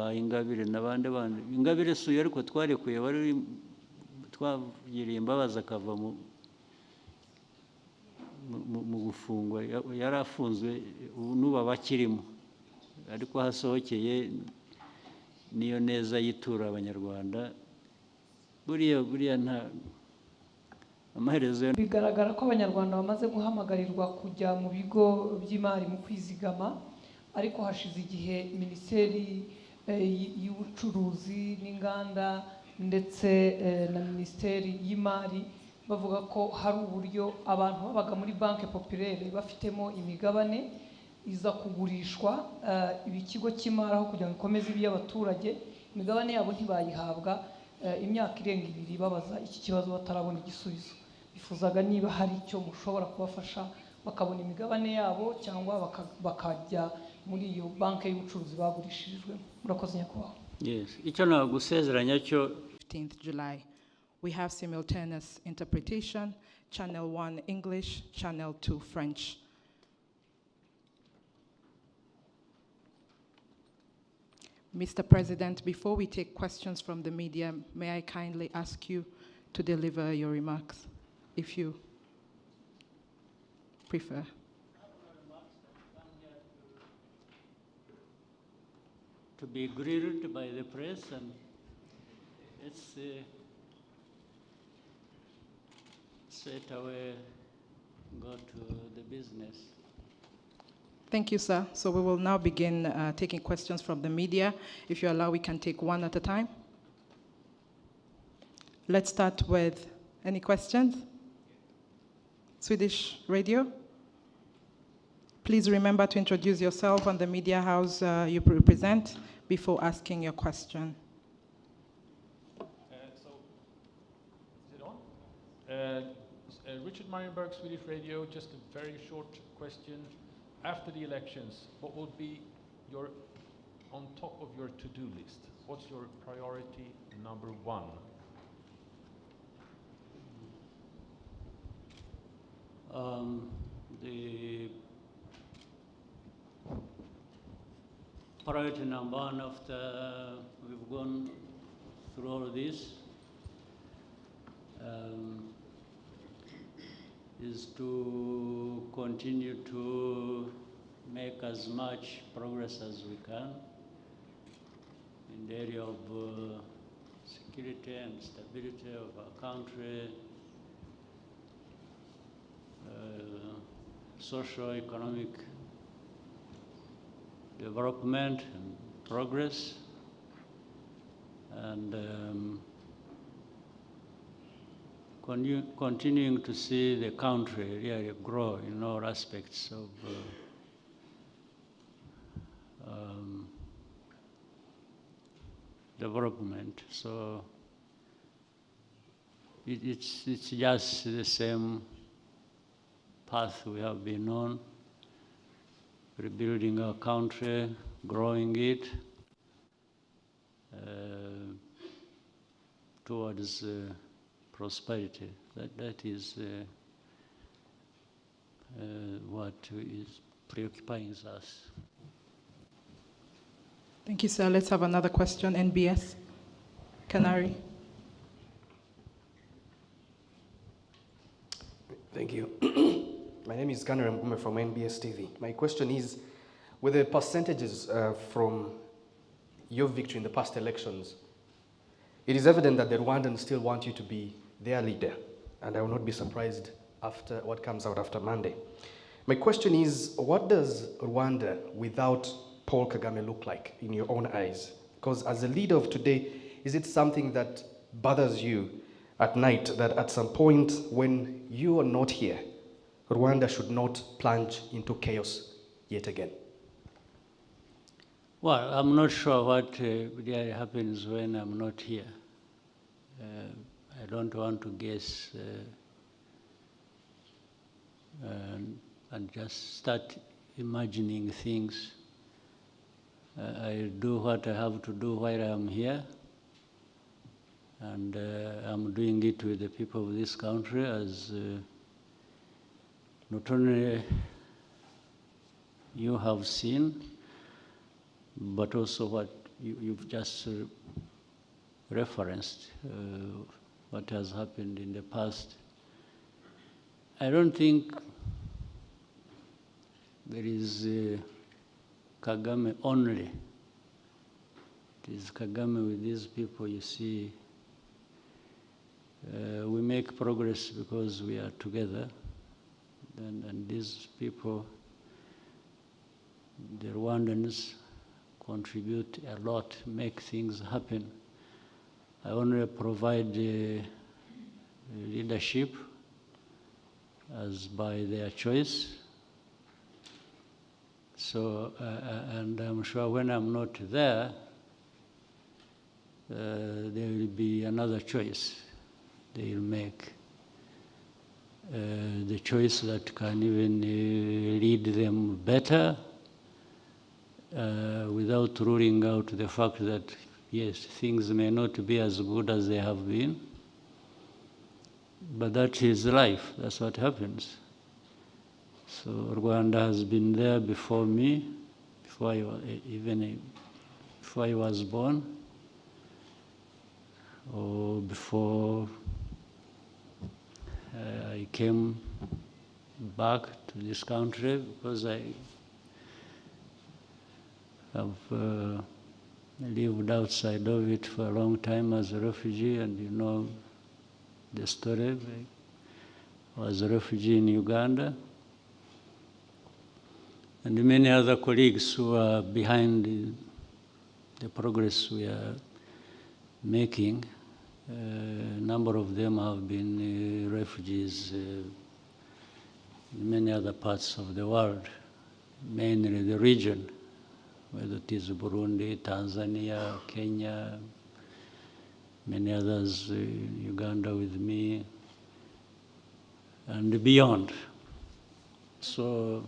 ba Ingabire n'abandi bandi. Ingabire suye ariko twarekuye bari twagiriye imbabazi akava mu gufungwa, yari afunzwe n'uba bakirimo, ariko hasohokeye niyo neza yitura abanyarwanda. Buriya nta amaherezo. Bigaragara ko abanyarwanda bamaze guhamagarirwa kujya mu bigo by'imari mu kwizigama, ariko hashize igihe Minisiteri y'Ubucuruzi n'Inganda ndetse na Minisiteri y'Imari bavuga ko hari uburyo abantu babaga muri banki populaire bafitemo imigabane iza kugurishwa ikigo cy'imari aho kugira ngo ikomeze iby'abaturage, imigabane yabo ntibayihabwa, imyaka irenga 2 babaza iki kibazo batarabona igisubizo. Bifuzaga niba hari icyo mushobora kubafasha bakabona imigabane yabo cyangwa bakajya muri iyo banki y'ubucuruzi bagurishirijwe. Murakoze nyakubahwa. Yes, icyo nagusezeranya cyo 15th July. We have simultaneous interpretation, Channel 1 English, Channel 2 French. Mr. President, before we take questions from the media, may I kindly ask you to deliver your remarks, if you prefer. To be grilled by the press, and it's straight away go to the business. Thank you, sir. So we will now begin taking questions from the media. If you allow, we can take one at a time. Let's start with any questions? Swedish radio? Please remember to introduce yourself and the media house you represent before asking your question. Is it on? Richard Marienberg, Swedish Radio. Just a very short question. After the elections, what will be on top of your to-do list? What's your priority number 1? The priority number 1 after we've gone through all this is to continue to make as much progress as we can in the area of security and stability of our country, socio-economic development and progress, and continuing to see the country really grow in all aspects of development. So it's just the same path we have been on, rebuilding our country, growing it towards prosperity. That is what is preoccupying us. Thank you, sir. Let's have another question. NBS, Canary. Thank you. My name is Canary Mbume from NBS TV. My question is, with the percentages from your victory in the past elections, it is evident that the Rwandans still want you to be their leader, and I will not be surprised after what comes out after Monday. My question is, what does Rwanda without Paul Kagame look like in your own eyes? Because as a leader of today, is it something that bothers you at night that at some point when you are not here, Rwanda should not plunge into chaos yet again? Well, I'm not sure what really happens when I'm not here. I don't want to guess and just start imagining things. I do what I have to do while I'm here, and I'm doing it with the people of this country as not only you have seen, but also what you've just referenced what has happened in the past. I don't think there is KAGAME only. It is KAGAME with these people, you see. We make progress because we are together. And these people, the Rwandans, contribute a lot, make things happen. I only provide leadership as by their choice. So, and I'm sure when I'm not there, there will be another choice they will make. The choice that can even lead them better without ruling out the fact that, yes, things may not be as good as they have been, but that is life. That's what happens. So Rwanda has been there before me, before I was born, or before I came back to this country, because I have lived outside of it for a long time as a refugee, and you know the story. I was a refugee in Uganda, and many other colleagues who are behind the progress we are making. A number of them have been refugees in many other parts of the world, mainly the region, whether it is Burundi, Tanzania, Kenya, many others, Uganda with me, and beyond. So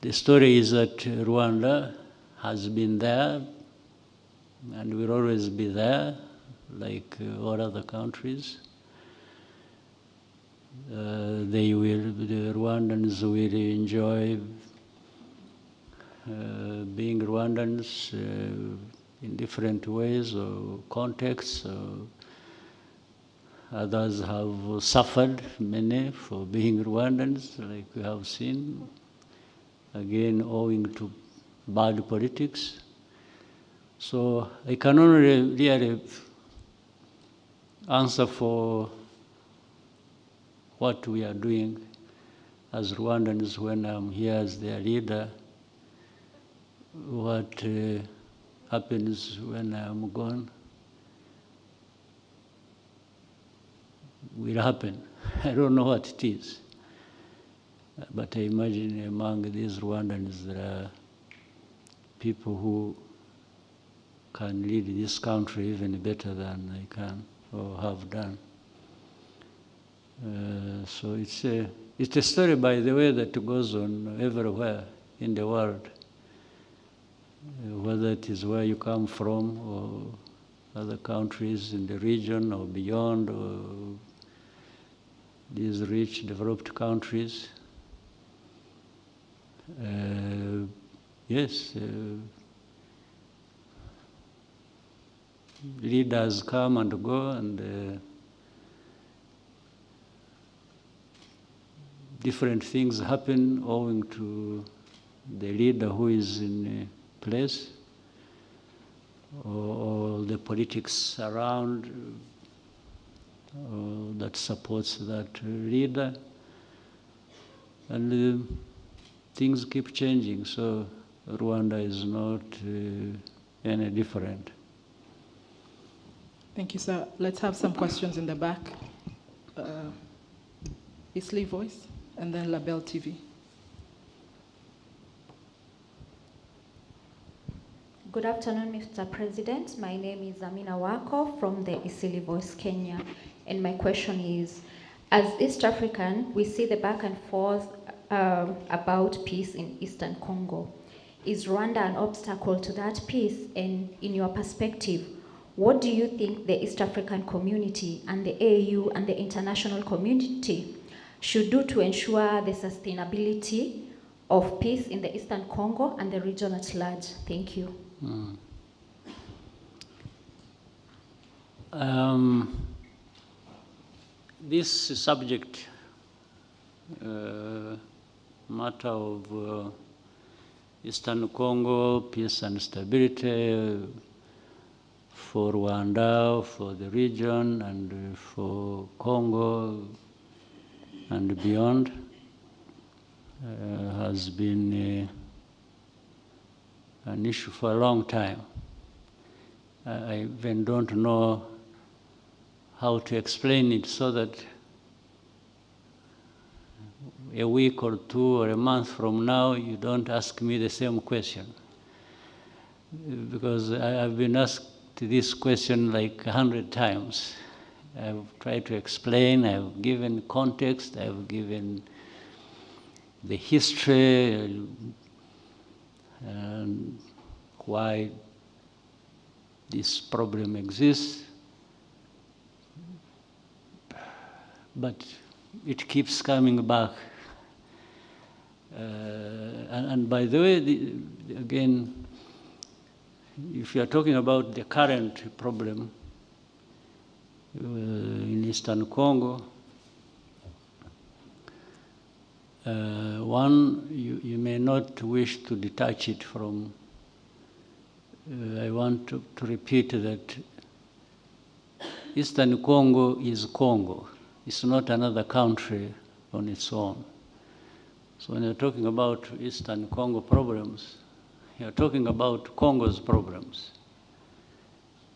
the story is that Rwanda has been there and will always be there, like all other countries. The Rwandans will enjoy being Rwandans in different ways or contexts. Others have suffered, many, for being Rwandans, like we have seen, again, owing to bad politics. So I can only really answer for what we are doing as Rwandans when I'm here as their leader. What happens when I'm gone will happen. I don't know what it is. But I imagine among these Rwandans there are people who can lead this country even better than I can or have done. So it's a story, by the way, that goes on everywhere in the world, whether it is where you come from or other countries in the region or beyond, or these rich, developed countries. Yes, leaders come and go, and different things happen owing to the leader who is in place, or the politics around that supports that leader, and things keep changing. So Rwanda is not any different. Thank you, sir. Let's have some questions in the back. Isli Voice, and then Label TV. Good afternoon, Mr. President. My name is Amina Wako from the Isili Voice, Kenya. And my question is, as East African, we see the back and forth about peace in Eastern Congo. Is Rwanda an obstacle to that peace? And in your perspective, what do you think the East African community and the AU and the international community should do to ensure the sustainability of peace in the Eastern Congo and the region at large? Thank you. This subject, matter of Eastern Congo, peace and stability for Rwanda, for the region, and for Congo and beyond, has been an issue for a long time. I even don't know how to explain it so that a week or two or a month from now, you don't ask me the same question. Because I've been asked this question like 100 times. I've tried to explain, I've given context, I've given the history and why this problem exists. But it keeps coming back. And by the way, again, if you are talking about the current problem in Eastern Congo, one, you may not wish to detach it from, I want to repeat that Eastern Congo is Congo. It's not another country on its own. So when you're talking about Eastern Congo problems, you're talking about Congo's problems.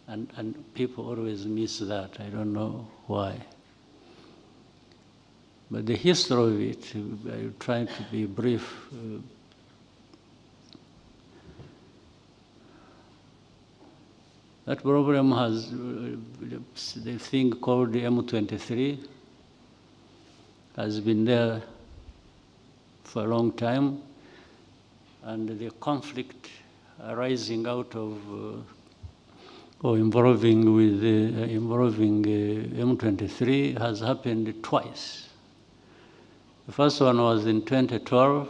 And people always miss that. I don't know why. But the history of it, I try to be brief. That problem has the thing called the M23, has been there for a long time, and the conflict arising out of or involving with M23 has happened twice. The first one was in 2012.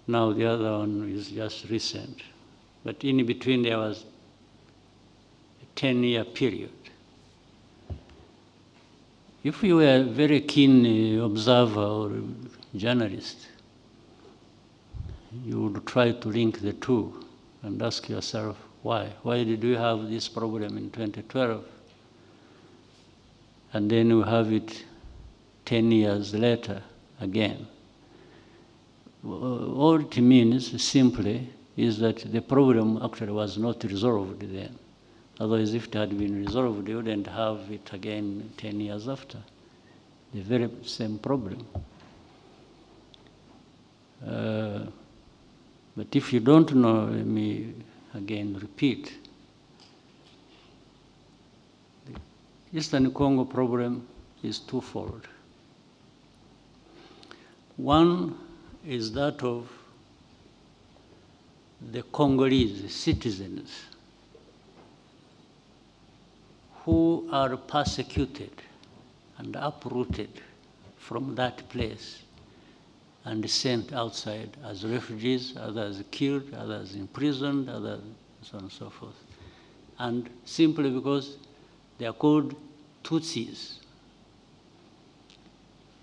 Now the other one is just recent. But in between there was a 10-year period. If you were a very keen observer or journalist, you would try to link the two and ask yourself, why? Why did we have this problem in 2012? And then we have it 10 years later again. All it means simply is that the problem actually was not resolved then. Otherwise, if it had been resolved, you wouldn't have it again 10 years after. The very same problem. But if you don't know, let me again repeat. The Eastern Congo problem is twofold. One is that of the Congolese citizens who are persecuted and uprooted from that place and sent outside as refugees, others killed, others imprisoned, others so on and so forth. And simply because they are called Tutsis.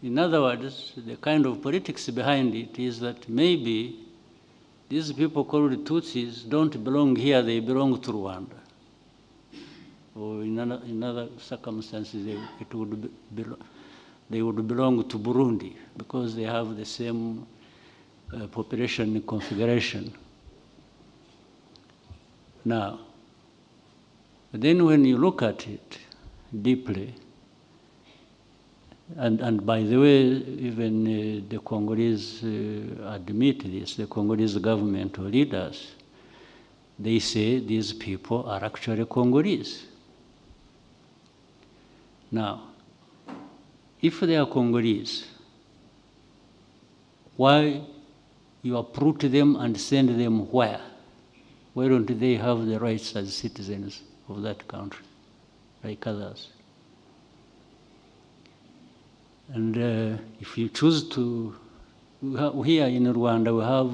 In other words, the kind of politics behind it is that maybe these people called Tutsis don't belong here, they belong to Rwanda. Or in other circumstances, they would belong to Burundi because they have the same population configuration. Now, then when you look at it deeply, and by the way, even the Congolese admit this, the Congolese government or leaders, they say these people are actually Congolese. Now, if they are Congolese, why you uproot them and send them where? Why don't they have the rights as citizens of that country, like others? And if you choose to here in Rwanda, we have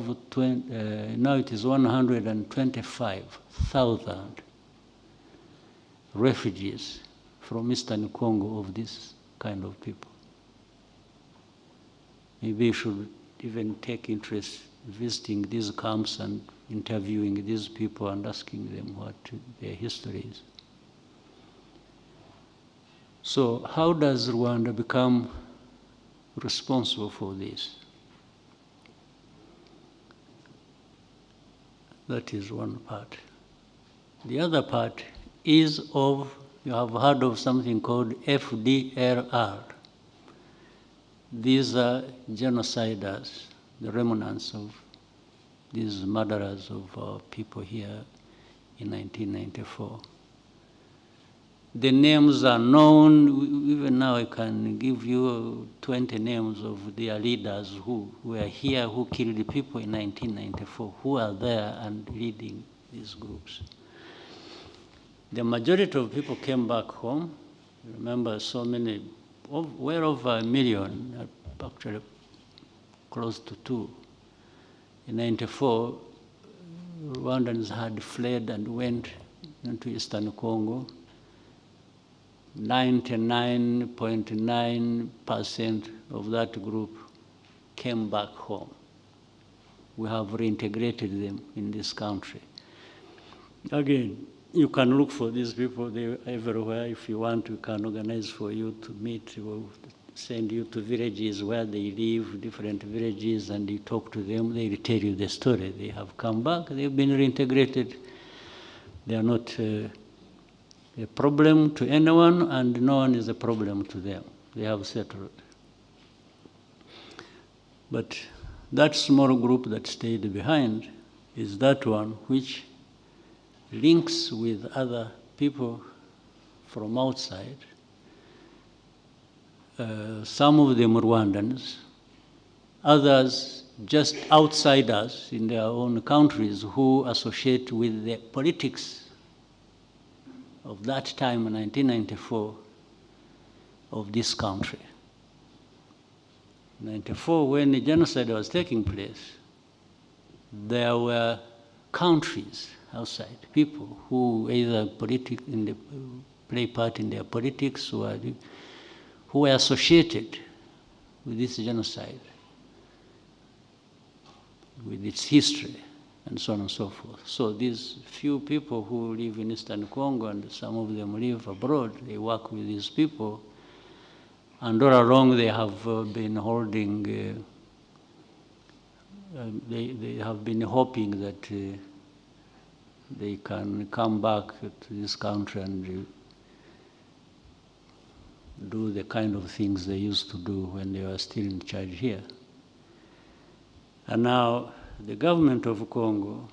now it is 125,000 refugees from Eastern Congo of this kind of people. Maybe you should even take interest in visiting these camps and interviewing these people and asking them what their history is. So how does Rwanda become responsible for this? That is one part. The other part is of, you have heard of something called FDLR. These are genociders, the remnants of these murderers of people here in 1994. The names are known. Even now I can give you 20 names of their leaders who were here, who killed the people in 1994, who are there and leading these groups. The majority of people came back home. Remember, so many, well over 1 million, actually close to 2. In 94, Rwandans had fled and went into Eastern Congo. 99.9% of that group came back home. We have reintegrated them in this country. Again, you can look for these people, they're everywhere. If you want, we can organize for you to meet. We'll send you to villages where they live, different villages, and you talk to them. They will tell you the story. They have come back, they've been reintegrated. They are not a problem to anyone, and no one is a problem to them. They have settled. But that small group that stayed behind is that one which links with other people from outside. Some of them Rwandans, others just outsiders in their own countries who associate with the politics of that time in 1994 of this country. In 1994, when the genocide was taking place, there were countries outside, people who either play part in their politics or who were associated with this genocide, with its history, and so on and so forth. So these few people who live in Eastern Congo, and some of them live abroad, they work with these people, and all along they have been holding, they have been hoping that they can come back to this country and do the kind of things they used to do when they were still in charge here. And now the government of Congo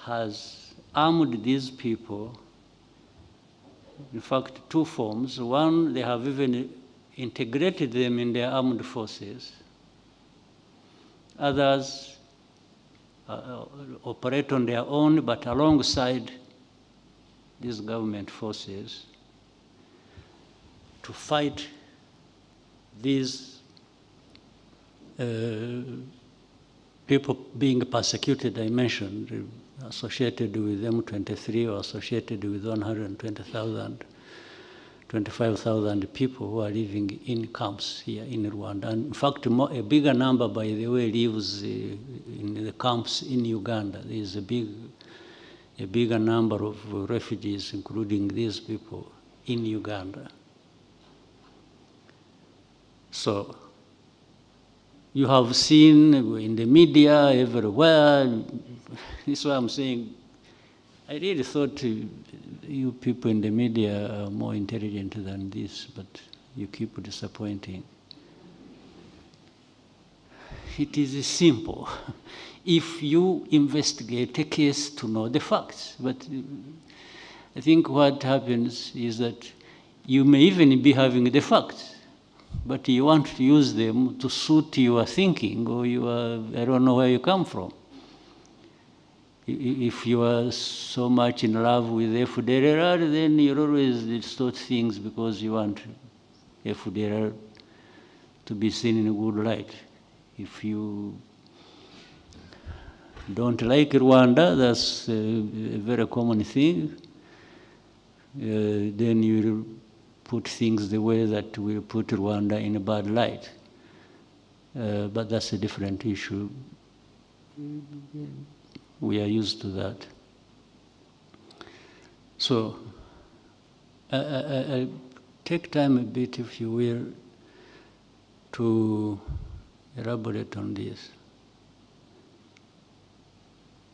has armed these people, in fact, 2 forms. One, they have even integrated them in their armed forces. Others operate on their own, but alongside these government forces to fight these people being persecuted, I mentioned, associated with M23 or associated with 25,000 people who are living in camps here in Rwanda. And in fact, a bigger number, by the way, lives in the camps in Uganda. There is a bigger number of refugees, including these people, in Uganda. So you have seen in the media everywhere. This is why I'm saying, I really thought you people in the media are more intelligent than this, but you keep disappointing. It is simple. If you investigate a case to know the facts, but I think what happens is that you may even be having the facts, but you want to use them to suit your thinking or I don't know where you come from. If you are so much in love with FDLR, then you always distort things because you want FDLR to be seen in a good light. If you don't like Rwanda, that's a very common thing. Then you put things the way that we put Rwanda in a bad light. But that's a different issue. We are used to that. So I take time a bit, if you will, to elaborate on this.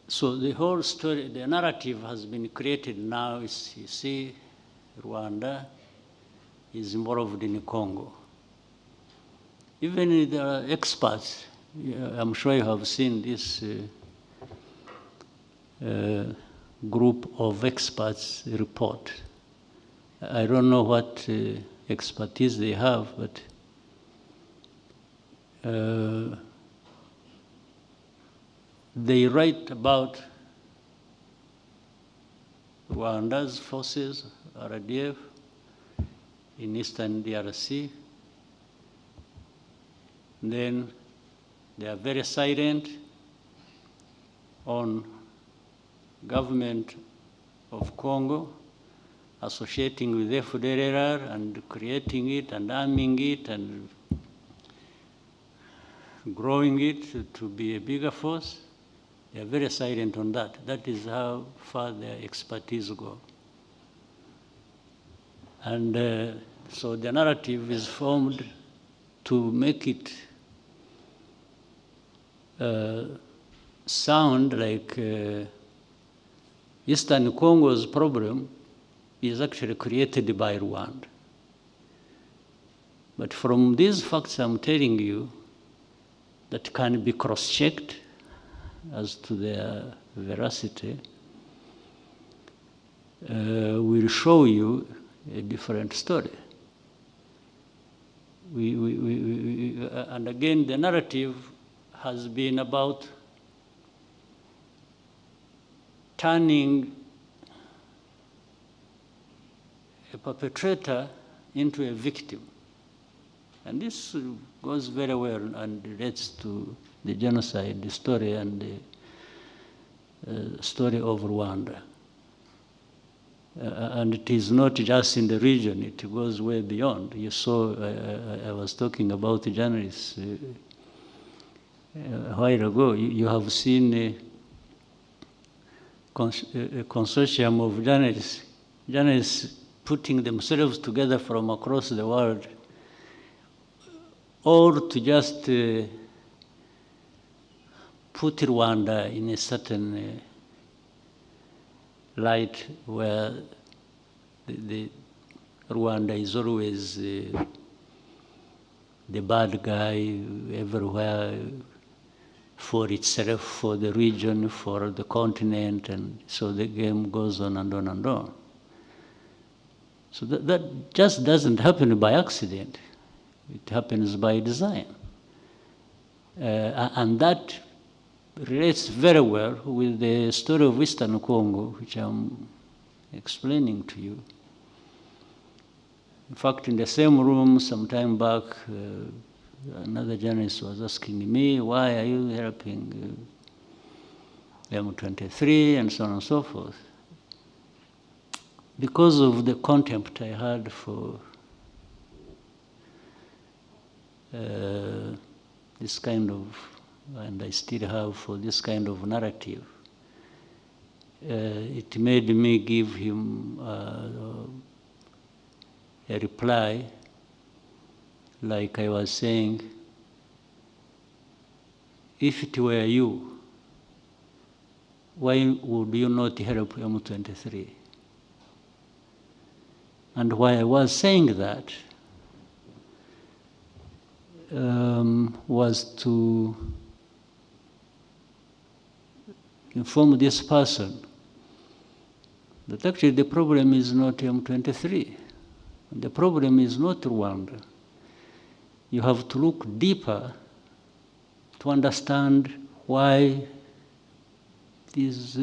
So the whole story, the narrative has been created now. Is, you see, Rwanda is involved in Congo. Even there are experts, I'm sure you have seen this group of experts report. I don't know what expertise they have, but they write about Rwanda's forces, RDF, in eastern DRC. Then they are very silent on government of Congo associating with FDLR and creating it and arming it and growing it to be a bigger force. They are very silent on that. That is how far their expertise go. And so the narrative is formed to make it sound like Eastern Congo's problem is actually created by Rwanda. But from these facts I'm telling you, that can be cross-checked as to their veracity, will show you a different story. And again, the narrative has been about turning a perpetrator into a victim. And this goes very well and relates to the genocide story and the story of Rwanda. And it is not just in the region, it goes way beyond. You saw, I was talking about the journalists a while ago. You have seen a consortium of journalists putting themselves together from across the world, or to just put Rwanda in a certain light where the Rwanda is always the bad guy everywhere, for itself, for the region, for the continent, and so the game goes on and on and on. So that just doesn't happen by accident. It happens by design. And that relates very well with the story of Eastern Congo, which I'm explaining to you. In fact, in the same room some time back, another journalist was asking me, why are you helping M23 and so on and so forth? Because of the contempt I had for this kind of, and I still have, for this kind of narrative. It made me give him a reply, like I was saying, if it were you, why would you not help M23? And why I was saying that was to inform this person that actually the problem is not M23. The problem is not Rwanda. You have to look deeper to understand why these,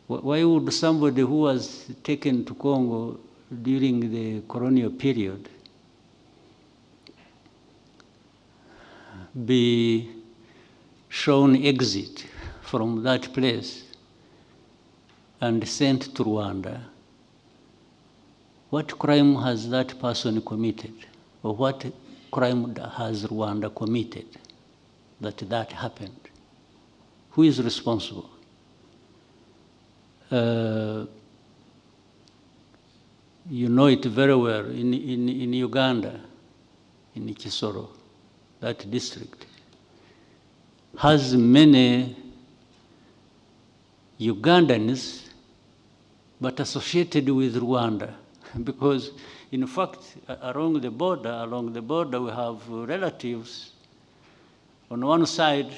why would somebody who was taken to Congo during the colonial period be shown exit from that place and sent to Rwanda, what crime has that person committed? Or what crime has Rwanda committed that happened? Who is responsible? You know it very well in Uganda, in Kisoro, that district has many Ugandans but associated with Rwanda, because in fact along the border we have relatives on one side,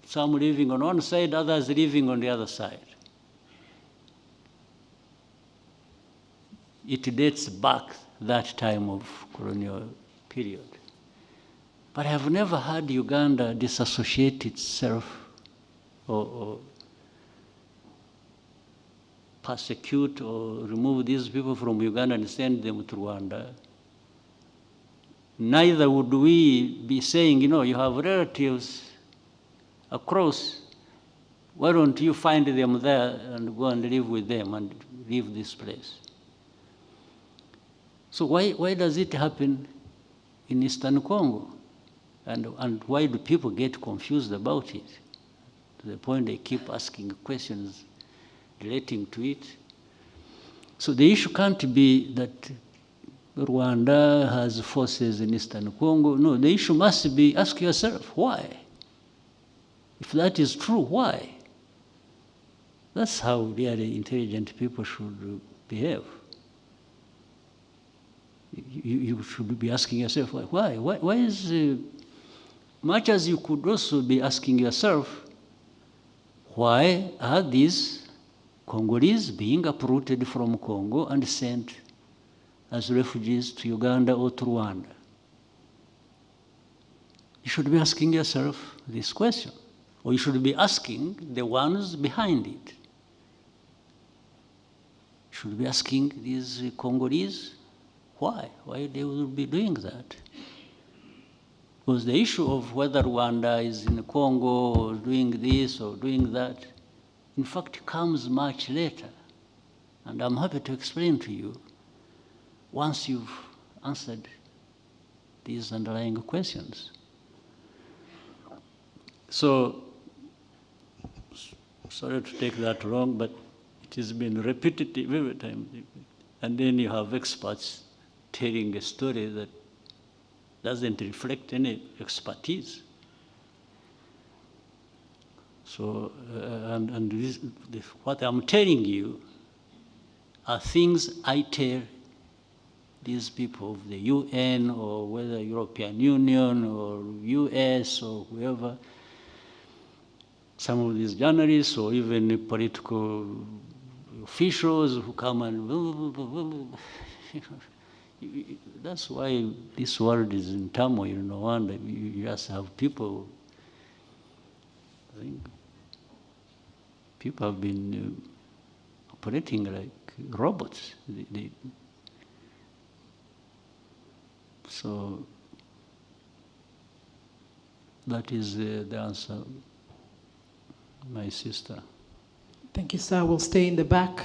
some living on one side, others living on the other side. It dates back that time of colonial period. But I have never had Uganda disassociate itself or persecute or remove these people from Uganda and send them to Rwanda. Neither would we be saying, you know, you have relatives across, why don't you find them there and go and live with them and leave this place? So why does it happen in Eastern Congo? And why do people get confused about it? To the point they keep asking questions relating to it. So the issue can't be that Rwanda has forces in Eastern Congo. No, the issue must be, ask yourself, why? If that is true, why? That's how really intelligent people should behave. You should be asking yourself, why? Why is, much as you could also be asking yourself, why are these Congolese being uprooted from Congo and sent as refugees to Uganda or to Rwanda? You should be asking yourself this question, or you should be asking the ones behind it. You should be asking these Congolese, why they will be doing that? Because the issue of whether Rwanda is in Congo or doing this or doing that, in fact, comes much later. And I'm happy to explain to you once you've answered these underlying questions. So, sorry to take that long, but it has been repetitive every time. And then you have experts telling a story that doesn't reflect any expertise. So, what I'm telling you are things I tell these people of the UN or whether European Union or US or whoever, some of these journalists or even political officials who come and that's why this world is in turmoil. No wonder you just have people. I think people have been operating like robots. So that is the answer, my sister. Thank you, sir. We'll stay in the back,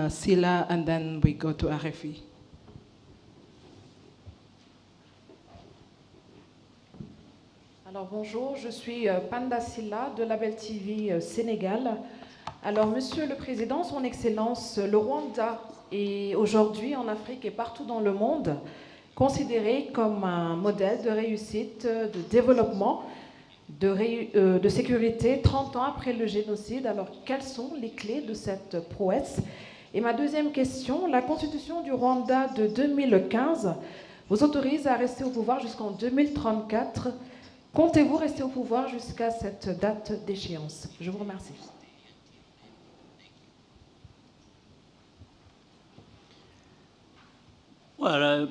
Sila, and then we go to RFI. Alors bonjour, je suis Panda Silla de Label TV Sénégal. Alors Monsieur le Président, Son Excellence, le Rwanda est aujourd'hui en Afrique et partout dans le monde considéré comme un modèle de réussite, de développement, de sécurité 30 ans après le génocide. Alors quelles sont les clés de cette prouesse? Et ma deuxième question, la Constitution du Rwanda de 2015 vous autorise à rester au pouvoir jusqu'en 2034. Comptez-vous rester au pouvoir jusqu'à cette date d'échéance? Je vous remercie. Well,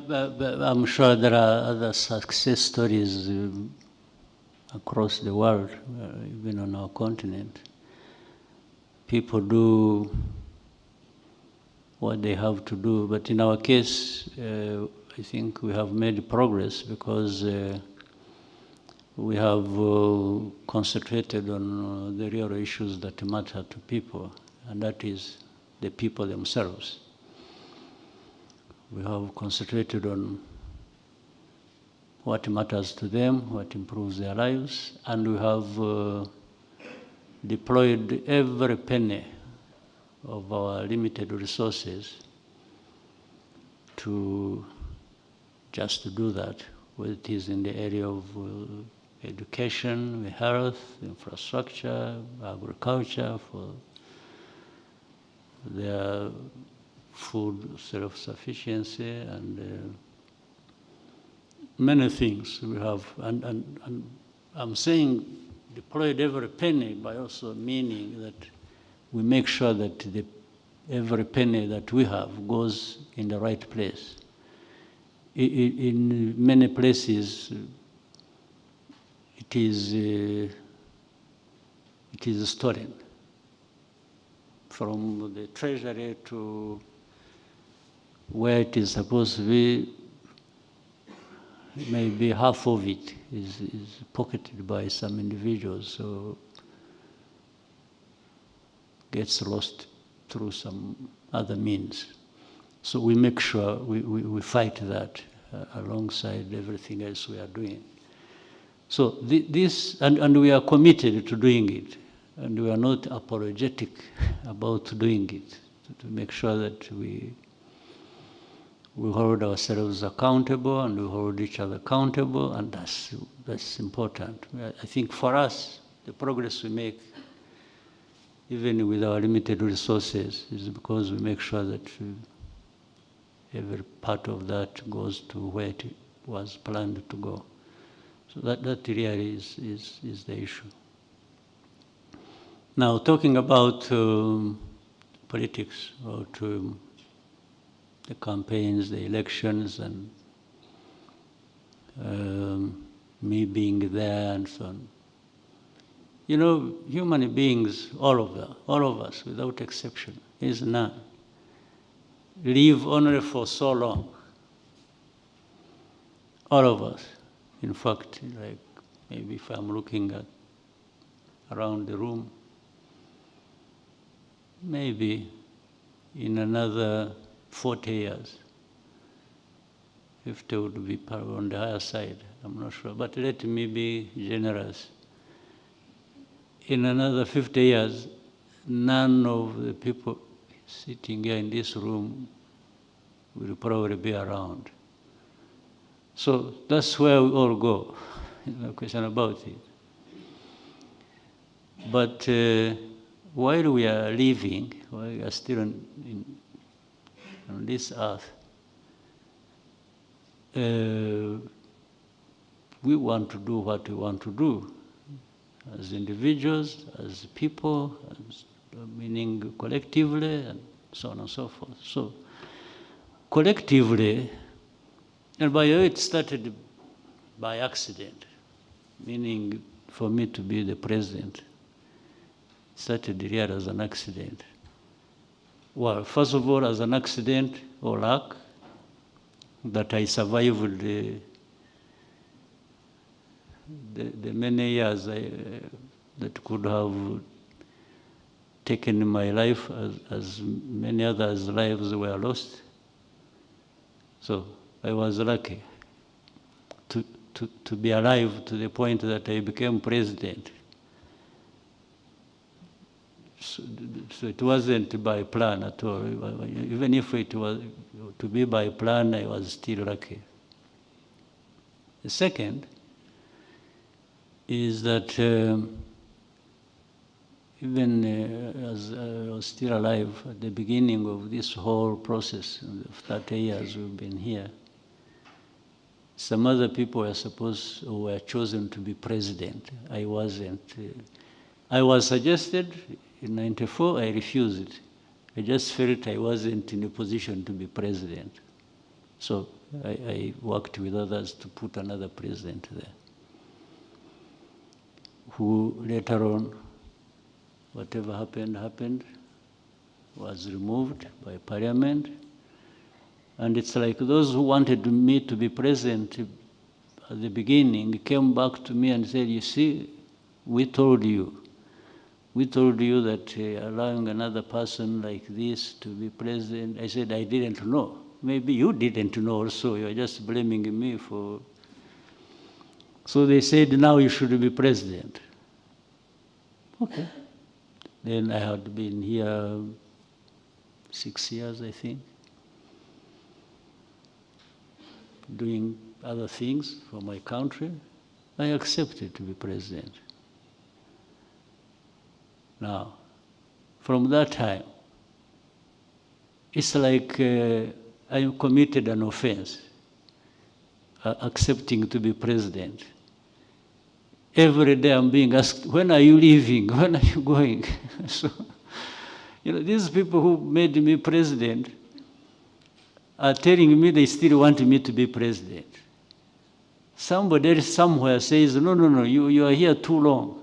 I'm sure there are other success stories across the world, even on our continent. People do what they have to do, but in our case, I think we have made progress because we have concentrated on the real issues that matter to people, and that is the people themselves. We have concentrated on what matters to them, what improves their lives, and we have deployed every penny of our limited resources to just do that, whether it is in the area of education, health, infrastructure, agriculture, for their food self-sufficiency, and many things we have. And I'm saying deployed every penny by also meaning that we make sure that every penny that we have goes in the right place. In many places, it is stolen from the treasury to where it is supposed to be. Maybe half of it is pocketed by some individuals, so gets lost through some other means. So we make sure we fight that alongside everything else we are doing. So this, and we are committed to doing it, and we are not apologetic about doing it, to make sure that we hold ourselves accountable and we hold each other accountable, and that's important. I think for us, the progress we make, even with our limited resources, is because we make sure that every part of that goes to where it was planned to go. So that really is the issue. Now, talking about politics, about the campaigns, the elections, and me being there and so on. You know, human beings, all of us, without exception, is none, live only for so long. All of us. In fact, like maybe if I'm looking at around the room, maybe in another 40 years, 50 would be probably on the higher side, I'm not sure, but let me be generous. In another 50 years, none of the people sitting here in this room will probably be around. So that's where we all go, no question about it. But while we are living, while we are still on this earth, we want to do what we want to do as individuals, as people, meaning collectively, and so on and so forth. So collectively, and by the way, it started by accident, meaning for me to be the president. It started here as an accident. Well, first of all, as an accident or luck, that I survived the many years that could have taken my life, as many others' lives were lost. So I was lucky to be alive to the point that I became president. So it wasn't by plan at all. Even if it was to be by plan, I was still lucky. The second is that even as I was still alive at the beginning of this whole process, of 30 years we've been here, some other people were chosen to be president. I wasn't. I was suggested in '94, I refused. I just felt I wasn't in a position to be president. So I worked with others to put another president there, who later on, whatever happened, was removed by parliament. And it's like those who wanted me to be president at the beginning came back to me and said, you see, we told you that allowing another person like this to be president. I said, I didn't know. Maybe you didn't know also. You're just blaming me for. So they said, now you should be president. Okay. Then I had been here 6 years, I think, doing other things for my country. I accepted to be president. Now, from that time, it's like I committed an offense, accepting to be president. Every day I'm being asked, when are you leaving? When are you going? So, you know, these people who made me president are telling me they still want me to be president. Somebody else somewhere says, no, you are here too long.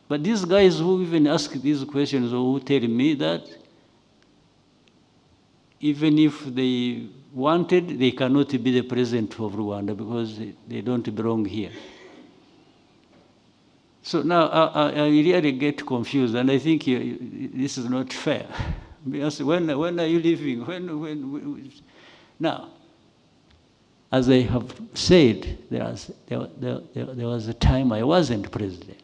But these guys who even ask these questions or who tell me that, even if they wanted, they cannot be the president of Rwanda because they don't belong here. So now I really get confused, and I think this is not fair. Because when are you leaving? Now, as I have said, there was a time I wasn't president.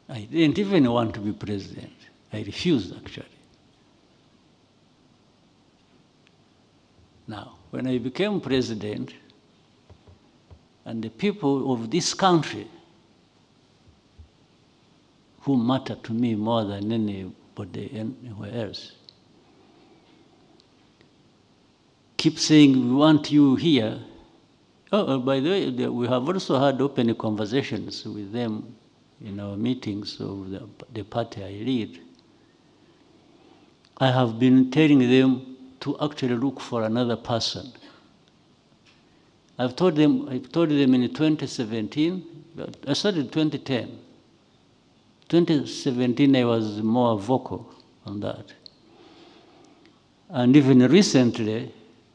I didn't even want to be president. I refused, actually. Now, when I became president, and the people of this country who matter to me more than anybody anywhere else keep saying, we want you here. Oh, by the way, we have also had open conversations with them in our meetings of the party I lead. I have been telling them to actually look for another person. I've told them in 2017, I started in 2010. 2017, I was more vocal on that. And even recently,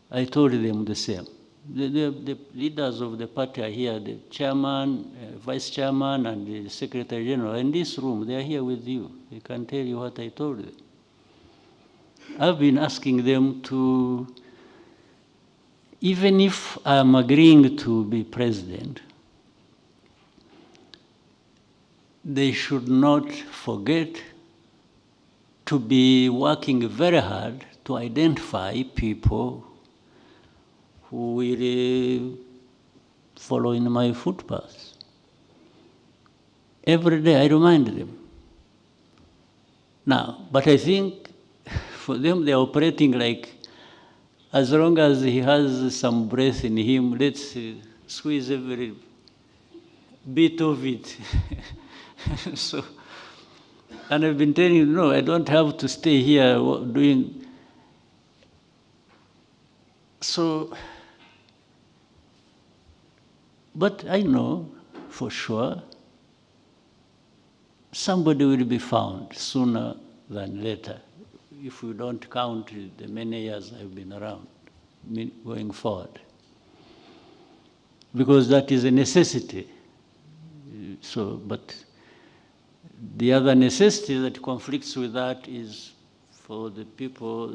I told them the same. The leaders of the party are here, the chairman, vice chairman, and the secretary general in this room. They are here with you. They can tell you what I told them. I've been asking them to, even if I'm agreeing to be president, they should not forget to be working very hard to identify people who will follow in my footpaths. Every day I remind them. Now, but I think for them they're operating like, as long as he has some breath in him, let's squeeze every bit of it. So, and I've been telling you, no, I don't have to stay here doing. So, but I know for sure somebody will be found sooner than later, if we don't count the many years I've been around, going forward. Because that is a necessity. So, but the other necessity that conflicts with that is for the people,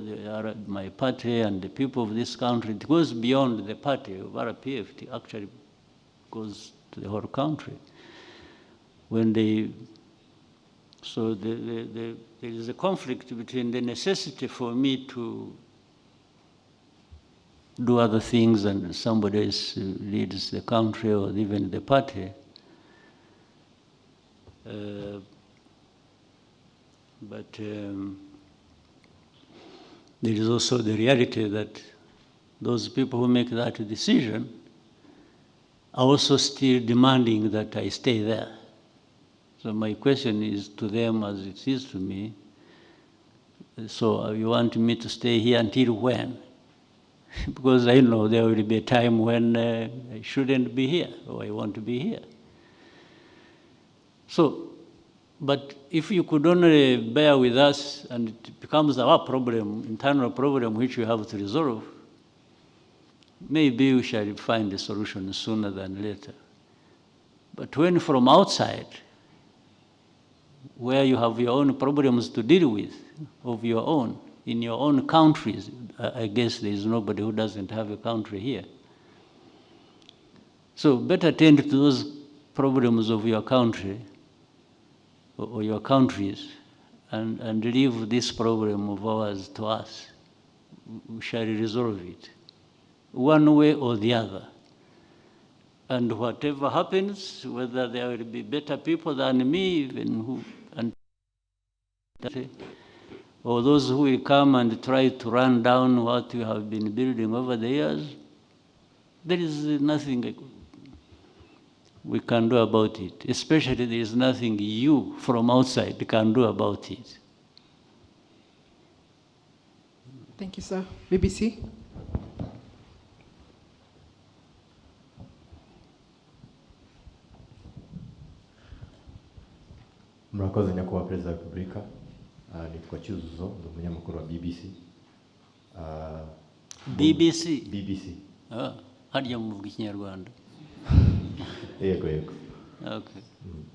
my party and the people of this country. It goes beyond the party of RPF. It actually goes to the whole country. When they, so there is a conflict between the necessity for me to do other things and somebody else leads the country or even the party. But there is also the reality that those people who make that decision are also still demanding that I stay there. So my question is to them as it is to me, so you want me to stay here until when? Because I know there will be a time when I shouldn't be here or I want to be here. So, but if you could only bear with us and it becomes our problem, internal problem which we have to resolve, maybe we shall find a solution sooner than later. But when from outside, where you have your own problems to deal with, of your own, in your own countries, I guess there is nobody who doesn't have a country here. So better tend to those problems of your country, or your countries, and leave this problem of ours to us. We shall resolve it, one way or the other. And whatever happens, whether there will be better people than me, even or those who will come and try to run down what we have been building over the years, there is nothing we can do about it. Especially there is nothing you from outside can do about it. Thank you, sir. BBC. Murakoze nyakubahwa Perezida wa Repubulika. Nitwa Cyuzuzo, ndi umunyamakuru wa BBC. BBC? BBC. Hariya muvuga Ikinyarwanda. Yego. Okay.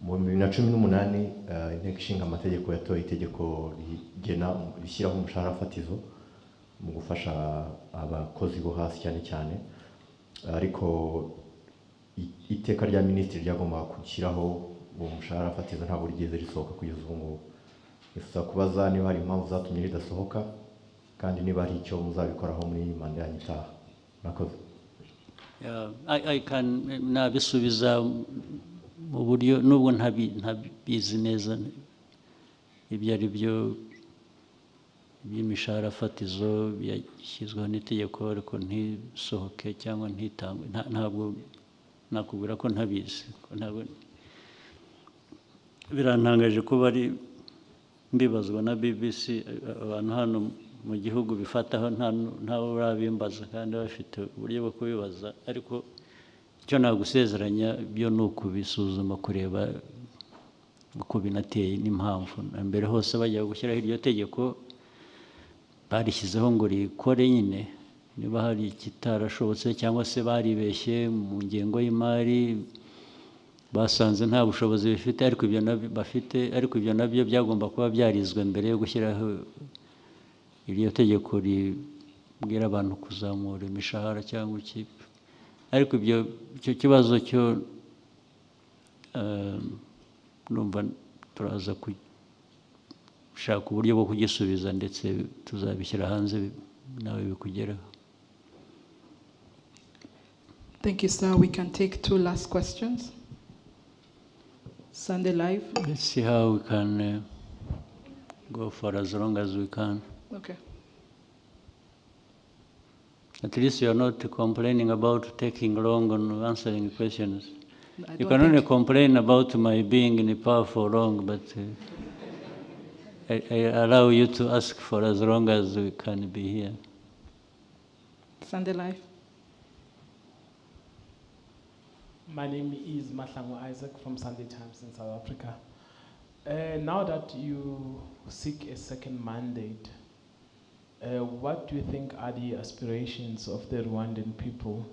Mu 2018 inteko ishinga amategeko yatoye itegeko rishyiraho umushahara fatizo mu gufasha abakozi bo hasi cyane, ariko iteka rya minisitiri ryagombaga gushyiraho uwo mushahara fatizo ntabwo rigeze risohoka kugeza ubu ngubu. Nifuza kubaza niba hari impamvu zatumye ridasohoka kandi niba hari icyo muzabikoraho muri manda yanyu itaha. Murakoze. I can nabisubiza mu buryo nubwo ntabizi neza ibyo ari byo by'imishahara fatizo byashyizweho n'itegeko ariko ntisohoke cyangwa ntitangwe. Ntabwo nakubwira ko ntabizi. Birantangaje kuba ari mbibazwa na BBC, abantu hano mu gihugu bifataho ntawe urabimbaza kandi bafite uburyo bwo kubibaza, ariko icyo nagusezeranya byo ni ukubisuzuma kureba uko binateye n'impamvu. Mbere hose bajya gushyiraho iryo tegeko barishyizeho ngo rikore nyine, niba hari ikitarashobotse cyangwa se baribeshye mu ngengo y'imari basanze nta bushobozi bifite, ariko ibyo nabyo byagomba kuba byarizwe mbere yo gushyiraho iryo tegeko ribwira abantu kuzamura imishahara cyangwa iki. Ariko icyo kibazo cyo numva turaza gushaka uburyo bwo kugisubiza ndetse tuzabishyira hanze nawe bikugeraho. Thank you, sir. We can take 2 last questions. Sunday Live. Let's see how we can go for as long as we can. Okay. At least you are not complaining about taking long on answering questions. I You can only complain about my being in power for long, but I allow you to ask for as long as we can be here. Sunday Live. My name is Mahlangu Isaac from Sunday Times in South Africa. Now that you seek a second mandate, what do you think are the aspirations of the Rwandan people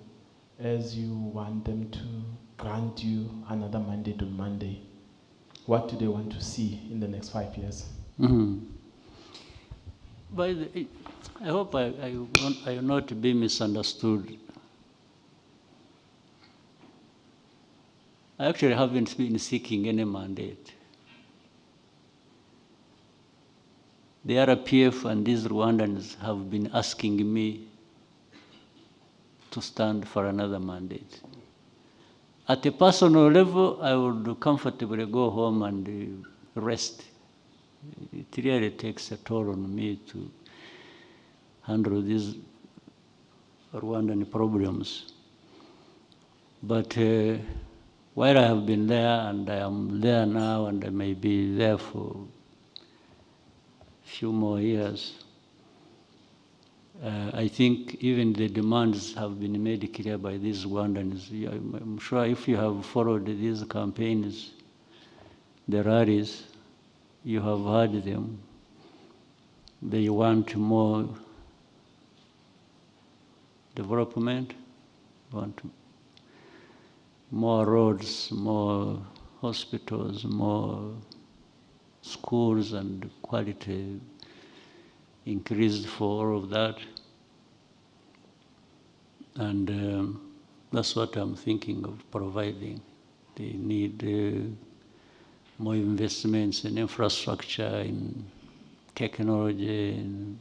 as you want them to grant you another mandate on Monday? What do they want to see in the next 5 years? I hope I will not be misunderstood. I actually haven't been seeking any mandate. The RPF and these Rwandans have been asking me to stand for another mandate. At a personal level, I would comfortably go home and rest. It really takes a toll on me to handle these Rwandan problems. But while I have been there, and I am there now, and I may be there for a few more years, I think even the demands have been made clear by these Rwandans. I'm sure if you have followed these campaigns, the rallies, you have heard them. They want more development. We want more roads, more hospitals, more schools, and quality increased for all of that. And that's what I'm thinking of providing. They need more investments in infrastructure, in technology, in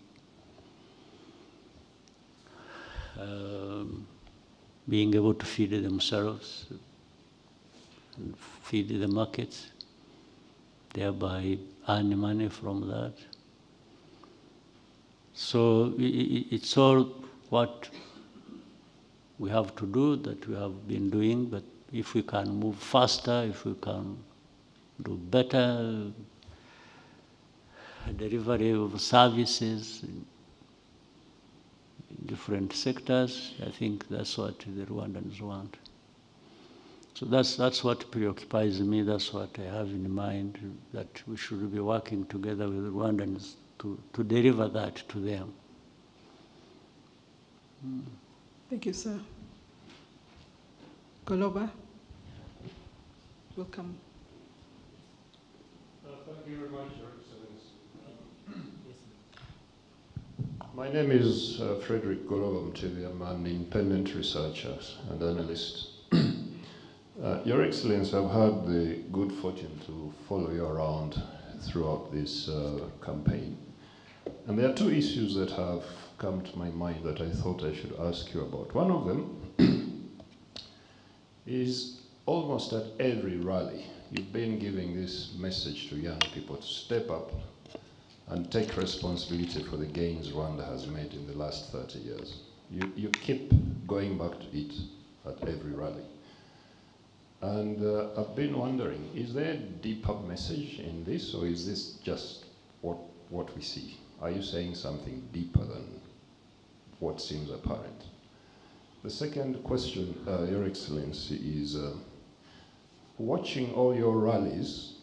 being able to feed themselves and feed the markets, thereby earn money from that. So it's all what we have to do, that we have been doing, but if we can move faster, if we can do better delivery of services in different sectors, I think that's what the Rwandans want. So that's what preoccupies me, that's what I have in mind, that we should be working together with the Rwandans to deliver that to them. Thank you, sir. Goloba, welcome. Thank you very much, Your Excellency. My name is Frederick Goloba Mtevi. I'm an independent researcher and analyst. Your Excellency, I've had the good fortune to follow you around throughout this campaign. And there are two issues that have come to my mind that I thought I should ask you about. One of them is almost at every rally, you've been giving this message to young people to step up and take responsibility for the gains Rwanda has made in the last 30 years. You keep going back to it at every rally. And I've been wondering, is there a deeper message in this, or is this just what we see? Are you saying something deeper than what seems apparent? The second question, Your Excellency, is watching all your rallies,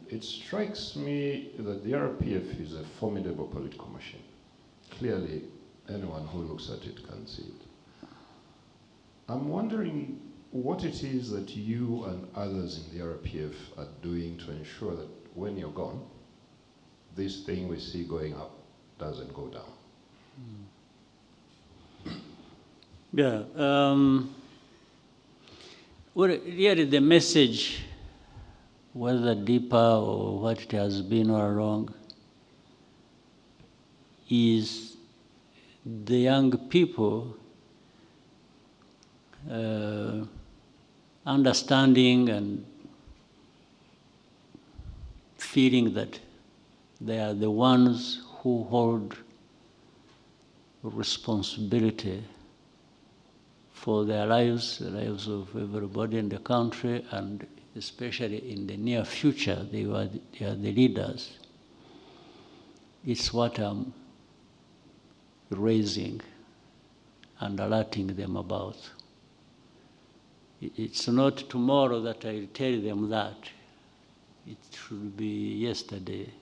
it strikes me that the RPF is a formidable political machine. Clearly, anyone who looks at it can see it. I'm wondering what it is that you and others in the RPF are doing to ensure that when you're gone, this thing we see going up doesn't go down. Yeah. Well, really the message, whether deeper or what it has been all along, is the young people understanding and feeling that they are the ones who hold responsibility for their lives, the lives of everybody in the country, and especially in the near future, they are the leaders. It's what I'm raising and alerting them about. It's not tomorrow that I'll tell them that. It should be yesterday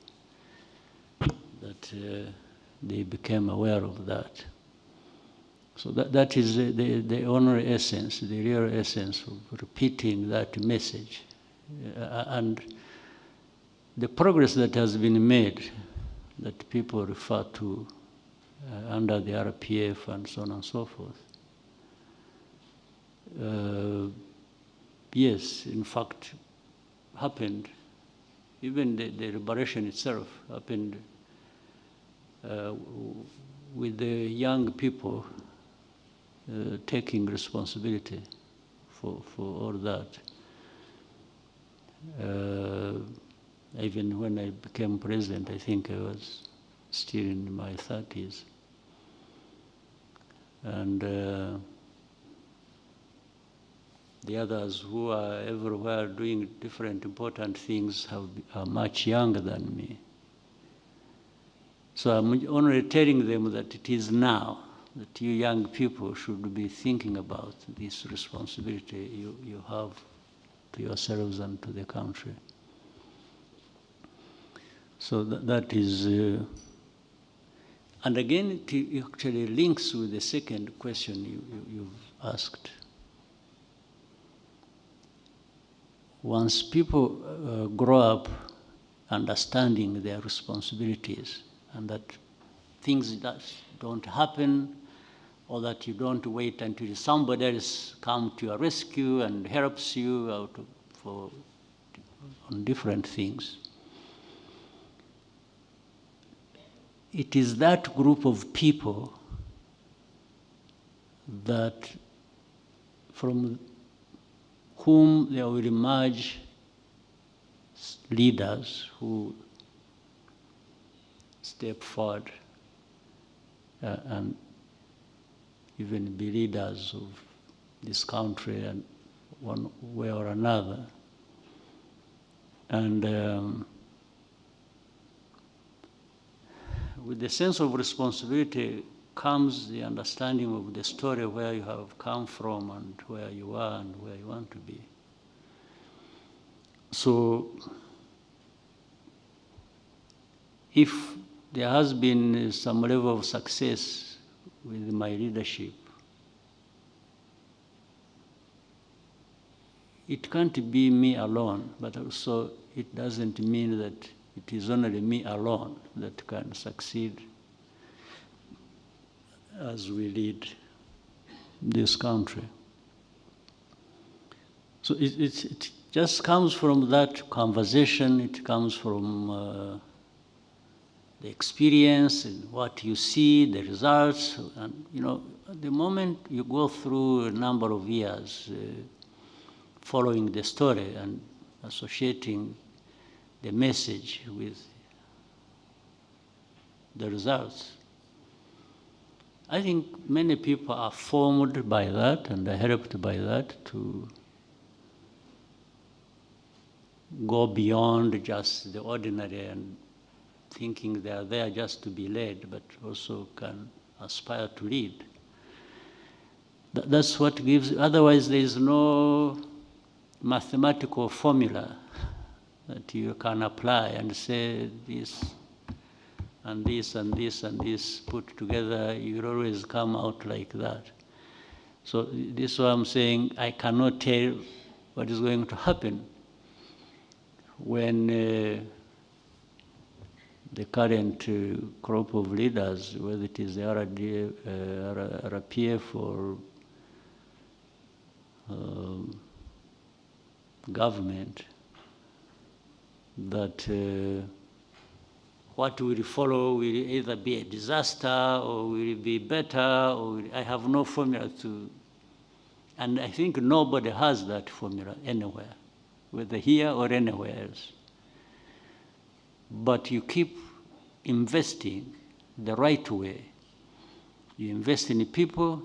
that they became aware of that. So that is the only essence, the real essence of repeating that message. And the progress that has been made, that people refer to under the RPF and so on and so forth. Yes, in fact, happened. Even the liberation itself happened with the young people taking responsibility for all that. Even when I became president, I think I was still in my 30s. And the others who are everywhere doing different important things are much younger than me. So I'm only telling them that it is now that you young people should be thinking about this responsibility you have to yourselves and to the country. So that is, And again, it actually links with the second question you've asked. Once people grow up understanding their responsibilities and that things that don't happen or that you don't wait until somebody else comes to your rescue and helps you out on different things. It is that group of people that from whom there will emerge leaders who step forward and even be leaders of this country and one way or another. And with the sense of responsibility comes the understanding of the story, where you have come from and where you are and where you want to be. So if there has been some level of success with my leadership, it can't be me alone, but also it doesn't mean that it is only me alone that can succeed as we lead this country. So it just comes from that conversation, it comes from the experience and what you see, the results. And you know, the moment you go through a number of years following the story and associating the message with the results, I think many people are formed by that and are helped by that to go beyond just the ordinary and thinking they are there just to be led, but also can aspire to lead. That's what gives, otherwise there is no mathematical formula that you can apply and say this and this and this and this put together, you'll always come out like that. So this is why I'm saying I cannot tell what is going to happen when the current crop of leaders, whether it is the RPF or government, that what will follow will either be a disaster or will be better, or I have no formula to, and I think nobody has that formula anywhere, whether here or anywhere else. But you keep investing the right way. You invest in people,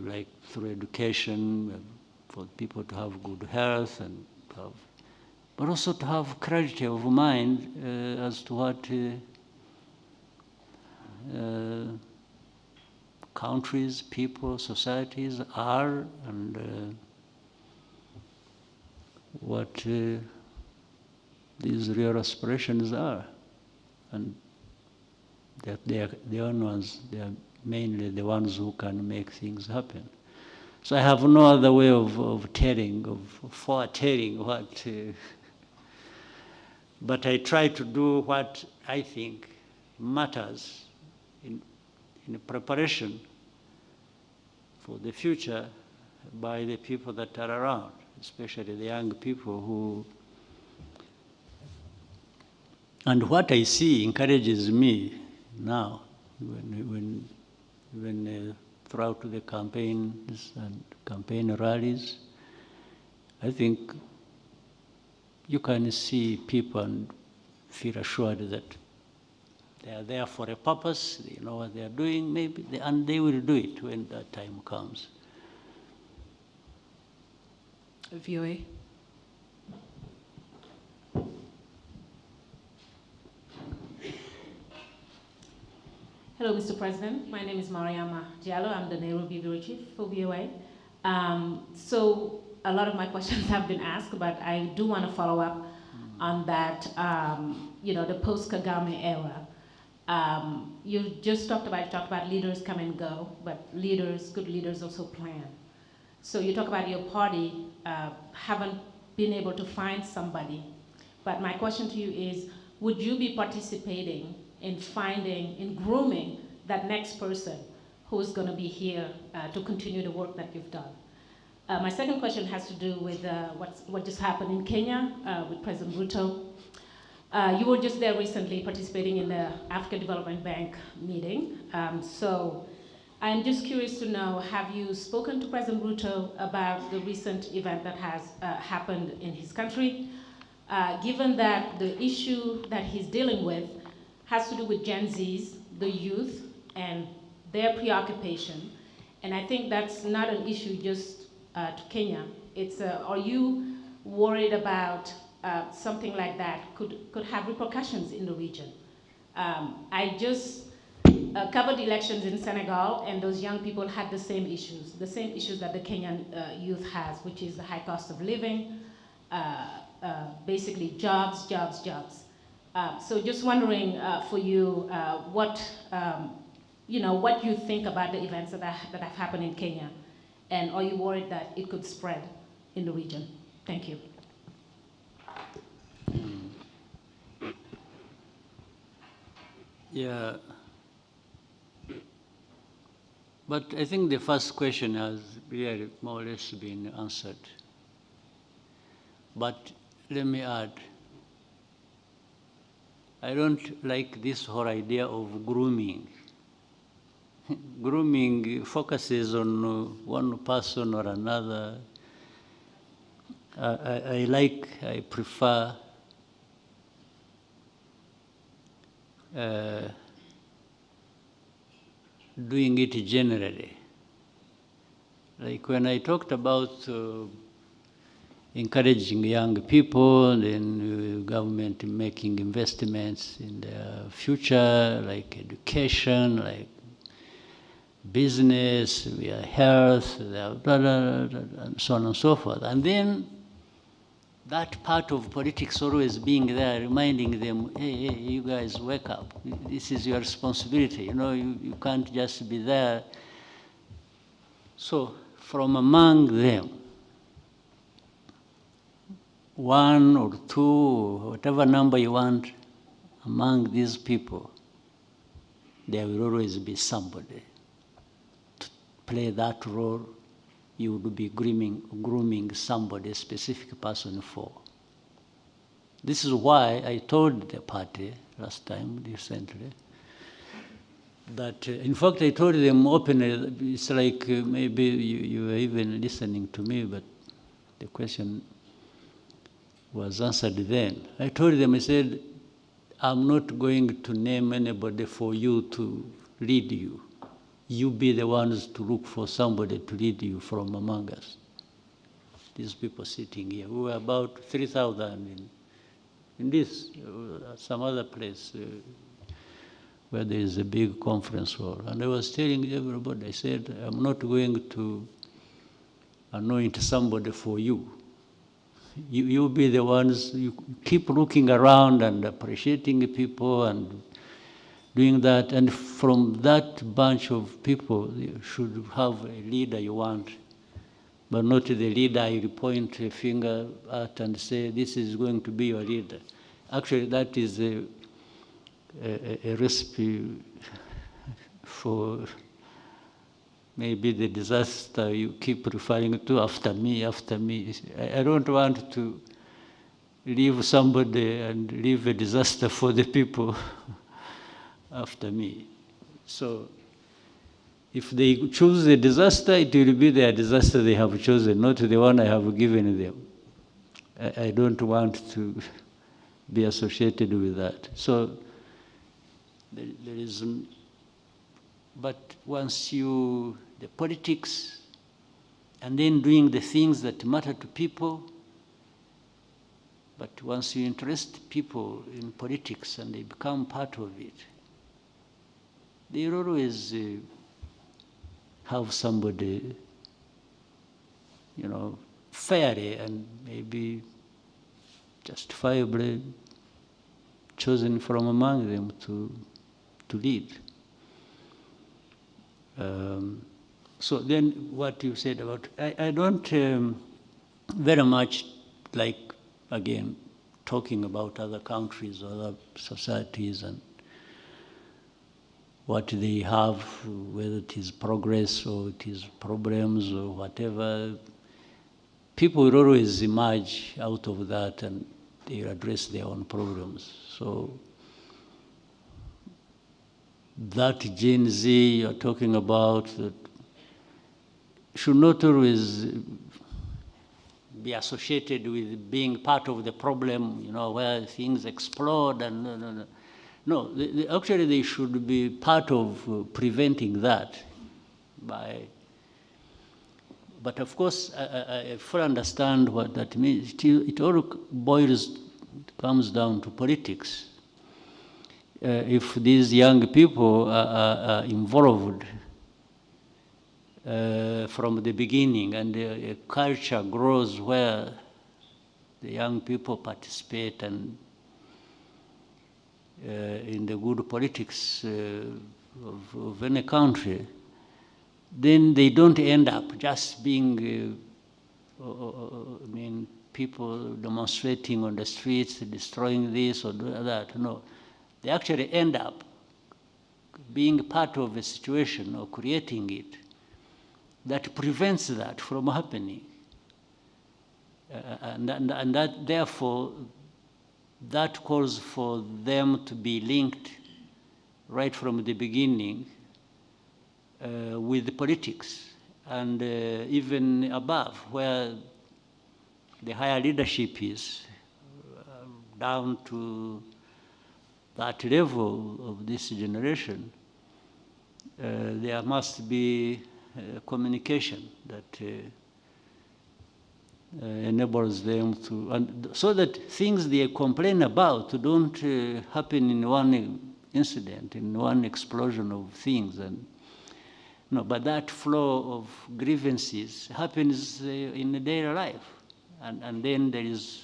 like through education, for people to have good health and have, but also to have clarity of mind as to what countries, people, societies are, and what these real aspirations are. And that they are the only ones, they are mainly the ones who can make things happen. So I have no other way of telling, of foretelling what, but I try to do what I think matters in preparation for the future by the people that are around, especially the young people who, and what I see encourages me now, when throughout the campaigns and campaign rallies, I think you can see people and feel assured that they are there for a purpose, they know what they are doing, maybe, and they will do it when that time comes. VOA. Hello, Mr. President. My name is Mariama Diallo. I'm the Nairobi Bureau Chief for VOA. So a lot of my questions have been asked, but I do want to follow up on that, you know, the post-KAGAME era. You just talked about leaders come and go, but good leaders also plan. So you talk about your party haven't been able to find somebody. But my question to you is, would you be participating in grooming that next person who's going to be here to continue the work that you've done? My second question has to do with what just happened in Kenya with President Ruto. You were just there recently participating in the African Development Bank meeting. So I'm just curious to know, have you spoken to President Ruto about the recent event that has happened in his country? Given that the issue that he's dealing with has to do with Gen Zs, the youth, and their preoccupation. And I think that's not an issue just to Kenya. It's, are you worried about something like that could have repercussions in the region? I just covered elections in Senegal, and those young people had the same issues that the Kenyan youth has, which is the high cost of living, basically jobs. So just wondering for you what you think about the events that have happened in Kenya, and are you worried that it could spread in the region? Thank you. Yeah. But I think the first question has really more or less been answered. But let me add, I don't like this whole idea of grooming. Grooming focuses on one person or another. I prefer doing it generally. Like when I talked about encouraging young people, and government making investments in their future, like education, like business, their health, their blah, blah, blah, blah, and so on and so forth. And then that part of politics always being there, reminding them, hey, you guys wake up. This is your responsibility. You know, you can't just be there. So from among them, one or two, or whatever number you want, among these people, there will always be somebody to play that role. You would be grooming somebody, a specific person for. This is why I told the party last time, recently, that, in fact, I told them openly, it's like maybe you were even listening to me, but the question was answered then. I told them, I said, I'm not going to name anybody for you to lead you. You be the ones to look for somebody to lead you from among us. These people sitting here, we were about 3,000 in this, some other place where there is a big conference hall. And I was telling everybody, I said, I'm not going to anoint somebody for you. You be the ones, you keep looking around and appreciating people and doing that, and from that bunch of people, you should have a leader you want, but not the leader you point a finger at and say, this is going to be your leader. Actually, that is a recipe for maybe the disaster you keep referring to, after me, after me. I don't want to leave somebody and leave a disaster for the people after me. So if they choose a disaster, it will be their disaster they have chosen, not the one I have given them. I don't want to be associated with that. So there is, but once the politics, and then doing the things that matter to people, but once you interest people in politics and they become part of it, they always have somebody, fairly and maybe justifiably chosen from among them to to lead. So then what you said about, I don't very much like, again, talking about other countries or other societies and what they have, whether it is progress or it is problems or whatever. People will always emerge out of that and they address their own problems. So that Gen Z you're talking about should not always be associated with being part of the problem, you know, where things explode and no. Actually, they should be part of preventing that by. But of course, I fully understand what that means. It all comes down to politics. If these young people are involved from the beginning and a culture grows where the young people participate and in the good politics of any country, then they don't end up just being, I mean, people demonstrating on the streets, destroying this or that. No, they actually end up being part of a situation or creating it that prevents that from happening. And that, therefore, that calls for them to be linked right from the beginning with the politics and even above, where the higher leadership is, down to that level of this generation. There must be communication that enables them to, and so that things they complain about don't happen in one incident, in one explosion of things. And no, but that flow of grievances happens in the daily life, and then there is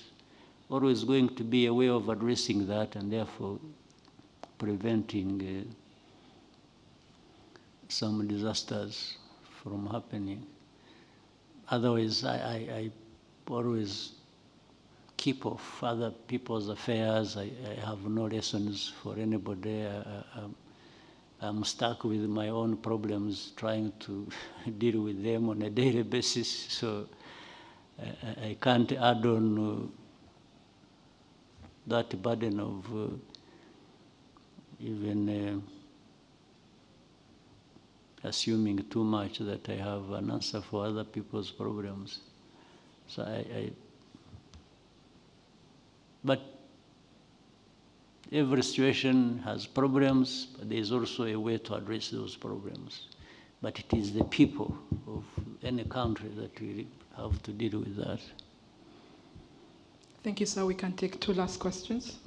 always going to be a way of addressing that, and therefore preventing some disasters from happening. Otherwise, I always keep off other people's affairs. I have no lessons for anybody. I'm stuck with my own problems, trying to deal with them on a daily basis. So I can't add on that burden of even assuming too much that I have an answer for other people's problems. So but every situation has problems, but there's also a way to address those problems. But it is the people of any country that we have to deal with that. Thank you, sir. We can take two last questions.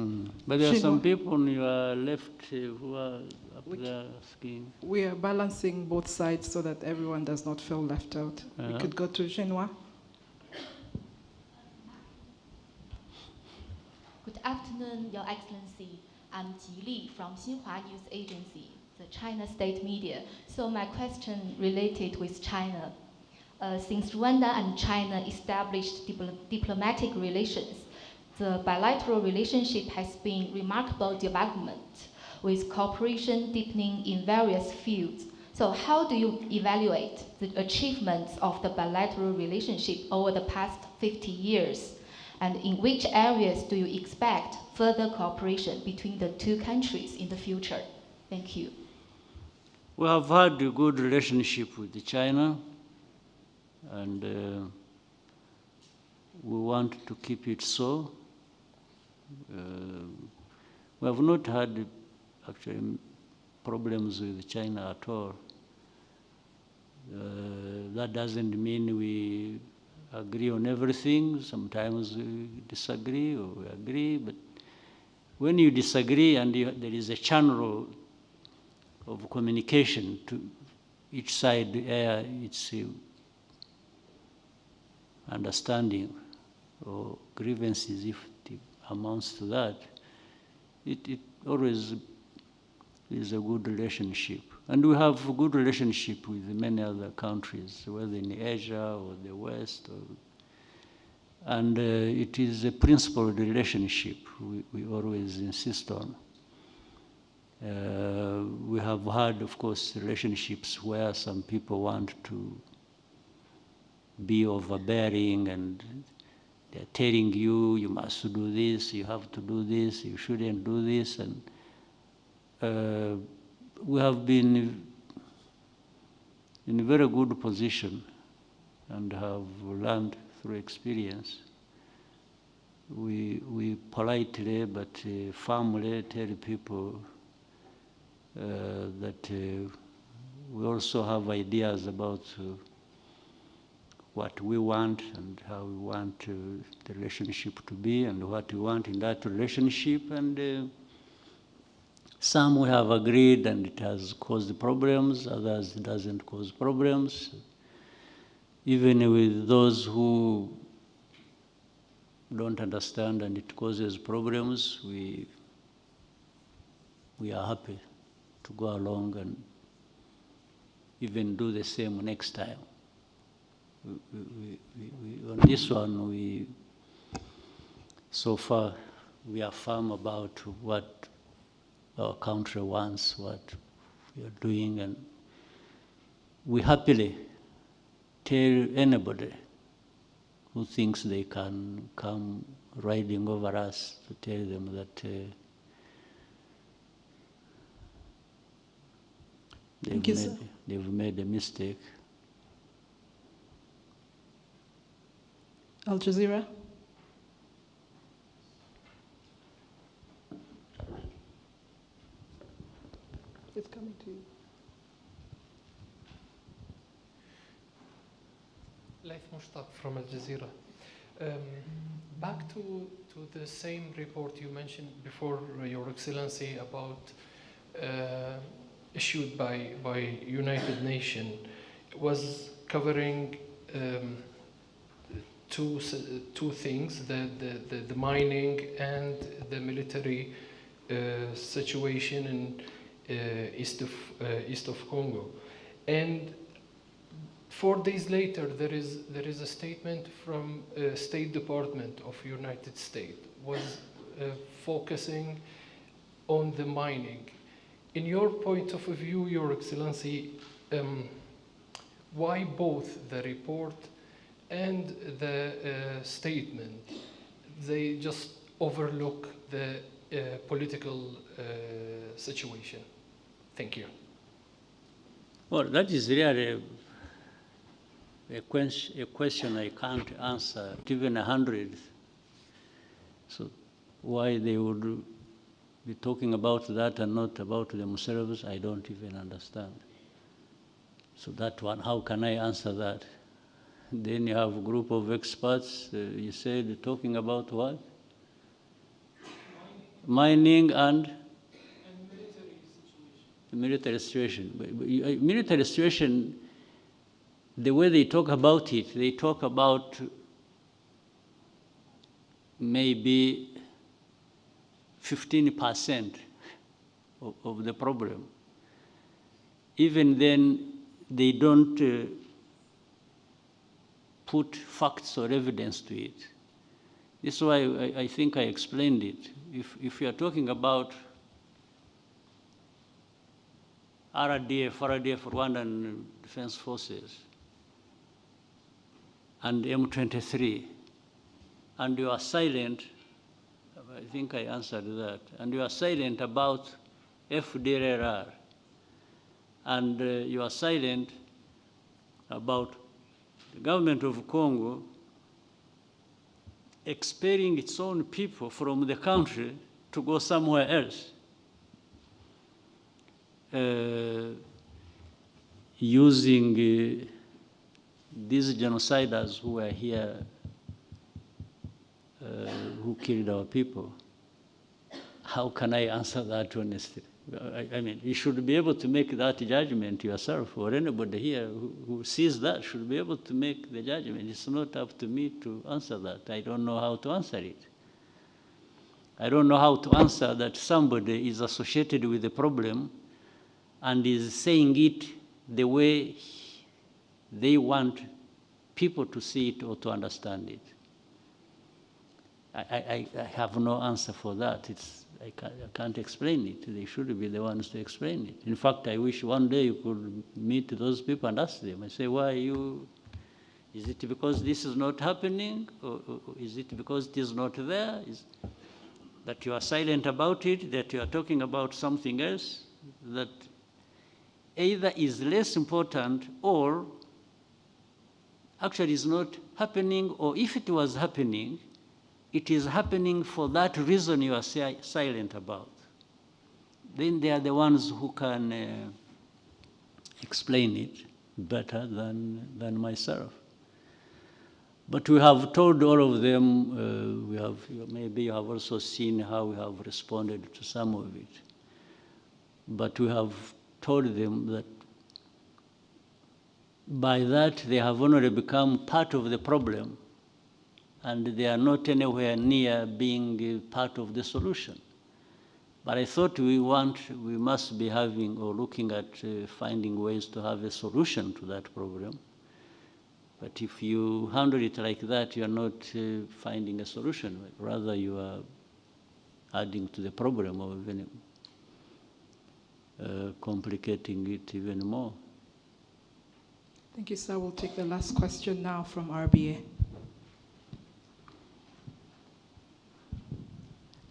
But there are some people on your left who are up there asking. We are balancing both sides so that everyone does not feel left out. We could go to Genocide. Good afternoon, Your Excellency. I'm Ji Li from Xinhua News Agency, the China state media. So my question related with China. Since Rwanda and China established diplomatic relations, the bilateral relationship has been remarkable development, with cooperation deepening in various fields. So how do you evaluate the achievements of the bilateral relationship over the past 50 years? And in which areas do you expect further cooperation between the two countries in the future? Thank you. We have had a good relationship with China, and we want to keep it so. We have not had actually problems with China at all. That doesn't mean we agree on everything. Sometimes we disagree or we agree, but when you disagree and there is a channel of communication to each side, it's understanding or grievances, if it amounts to that, it always is a good relationship. And we have a good relationship with many other countries, whether in Asia or the West. And it is a principled relationship we always insist on. We have had, of course, relationships where some people want to be overbearing and they're telling you, you must do this, you have to do this, you shouldn't do this. And we have been in a very good position and have learned through experience. We politely but firmly tell people that we also have ideas about what we want and how we want the relationship to be and what we want in that relationship. And some we have agreed and it has caused problems, others it doesn't cause problems. Even with those who don't understand and it causes problems, we are happy to go along and even do the same next time. On this one, so far, we are firm about what our country wants, what we are doing, and we happily tell anybody who thinks they can come riding over us to tell them that they've made a mistake. Al Jazeera. It's coming to you. Laith Mushtaq from Al Jazeera. Back to the same report you mentioned before, Your Excellency, about issued by United Nations, was covering two things, the mining and the military situation in east of Congo. And 4 days later, there is a statement from State Department of United States was focusing on the mining. In your point of view, Your Excellency, why both the report and the statement, they just overlook the political situation? Thank you. Well, that is really a question I can't answer, even 100. So why they would be talking about that and not about themselves, I don't even understand. So that one, how can I answer that? Then you have a group of experts, you said, talking about what? Mining and military situation. Military situation, the way they talk about it, they talk about maybe 15% of the problem. Even then, they don't put facts or evidence to it. This is why I think I explained it. If you are talking about RDF, Rwandan Defense Forces, and M23, and you are silent, I think I answered that, and you are silent about FDLR, and you are silent about the government of Congo expelling its own people from the country to go somewhere else, using these genociders who are here, who killed our people. How can I answer that honestly? I mean, you should be able to make that judgment yourself, or anybody here who sees that should be able to make the judgment. It's not up to me to answer that. I don't know how to answer it. I don't know how to answer that somebody is associated with the problem and is saying it the way they want people to see it or to understand it. I have no answer for that. I can't explain it. They should be the ones to explain it. In fact, I wish one day you could meet those people and ask them. I say, why you? Is it because this is not happening? Or is it because it is not there? That you are silent about it, that you are talking about something else, that either is less important or actually is not happening, or if it was happening, it is happening for that reason you are silent about. Then they are the ones who can explain it better than myself. But we have told all of them, maybe you have also seen how we have responded to some of it. But we have told them that by that they have only become part of the problem, and they are not anywhere near being part of the solution. But I thought we must be having or looking at finding ways to have a solution to that problem. But if you handle it like that, you are not finding a solution. Rather, you are adding to the problem or even complicating it even more. Thank you, sir. We'll take the last question now from RBA.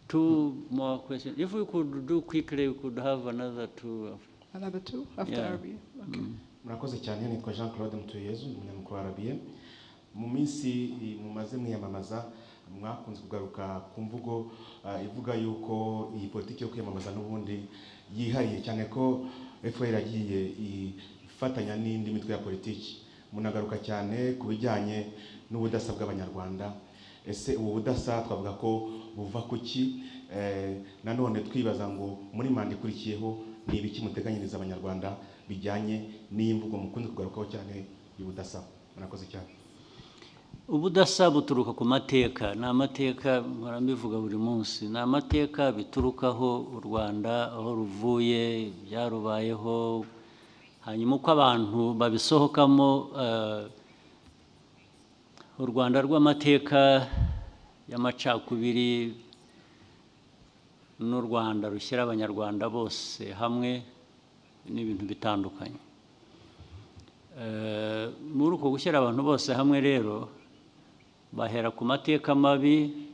Two more questions. If we could do quickly, we could have another two. Another two after RBA? Okay. Murakoze cyane, nitwa Jean Claude Mutuyezu, umunyamakuru wa RBA. Mu minsi mumaze mwiyamamaza mwakunze kugaruka ku mvugo ivuga yuko iyi politiki yo kwiyamamaza n'ubundi yihariye cyane ko FPR yagiye ifatanya n'indi mitwe ya politiki. Munagaruka cyane ku bijyanye n'ubudasa bw'Abanyarwanda. Ese ubu budasa twavuga ko buva kuki? Nanone twibaza ngo muri manda ikurikiyeho ni ibiki muteganyiriza Abanyarwanda bijyanye n'imvugo mukunze kugarukaho cyane y'ubudasa? Murakoze cyane. Ubudasa buturuka ku mateka. Ni amateka mbivuga buri munsi. Ni amateka biturukaho u Rwanda aho ruvuye, byarubayeho, hanyuma uko abantu babisohokamo. U Rwanda rw'amateka y'amacakubiri n'u Rwanda rushyira Abanyarwanda bose hamwe n'ibintu bitandukanye. Muri uko gushyira abantu bose hamwe rero bahera ku mateka mabi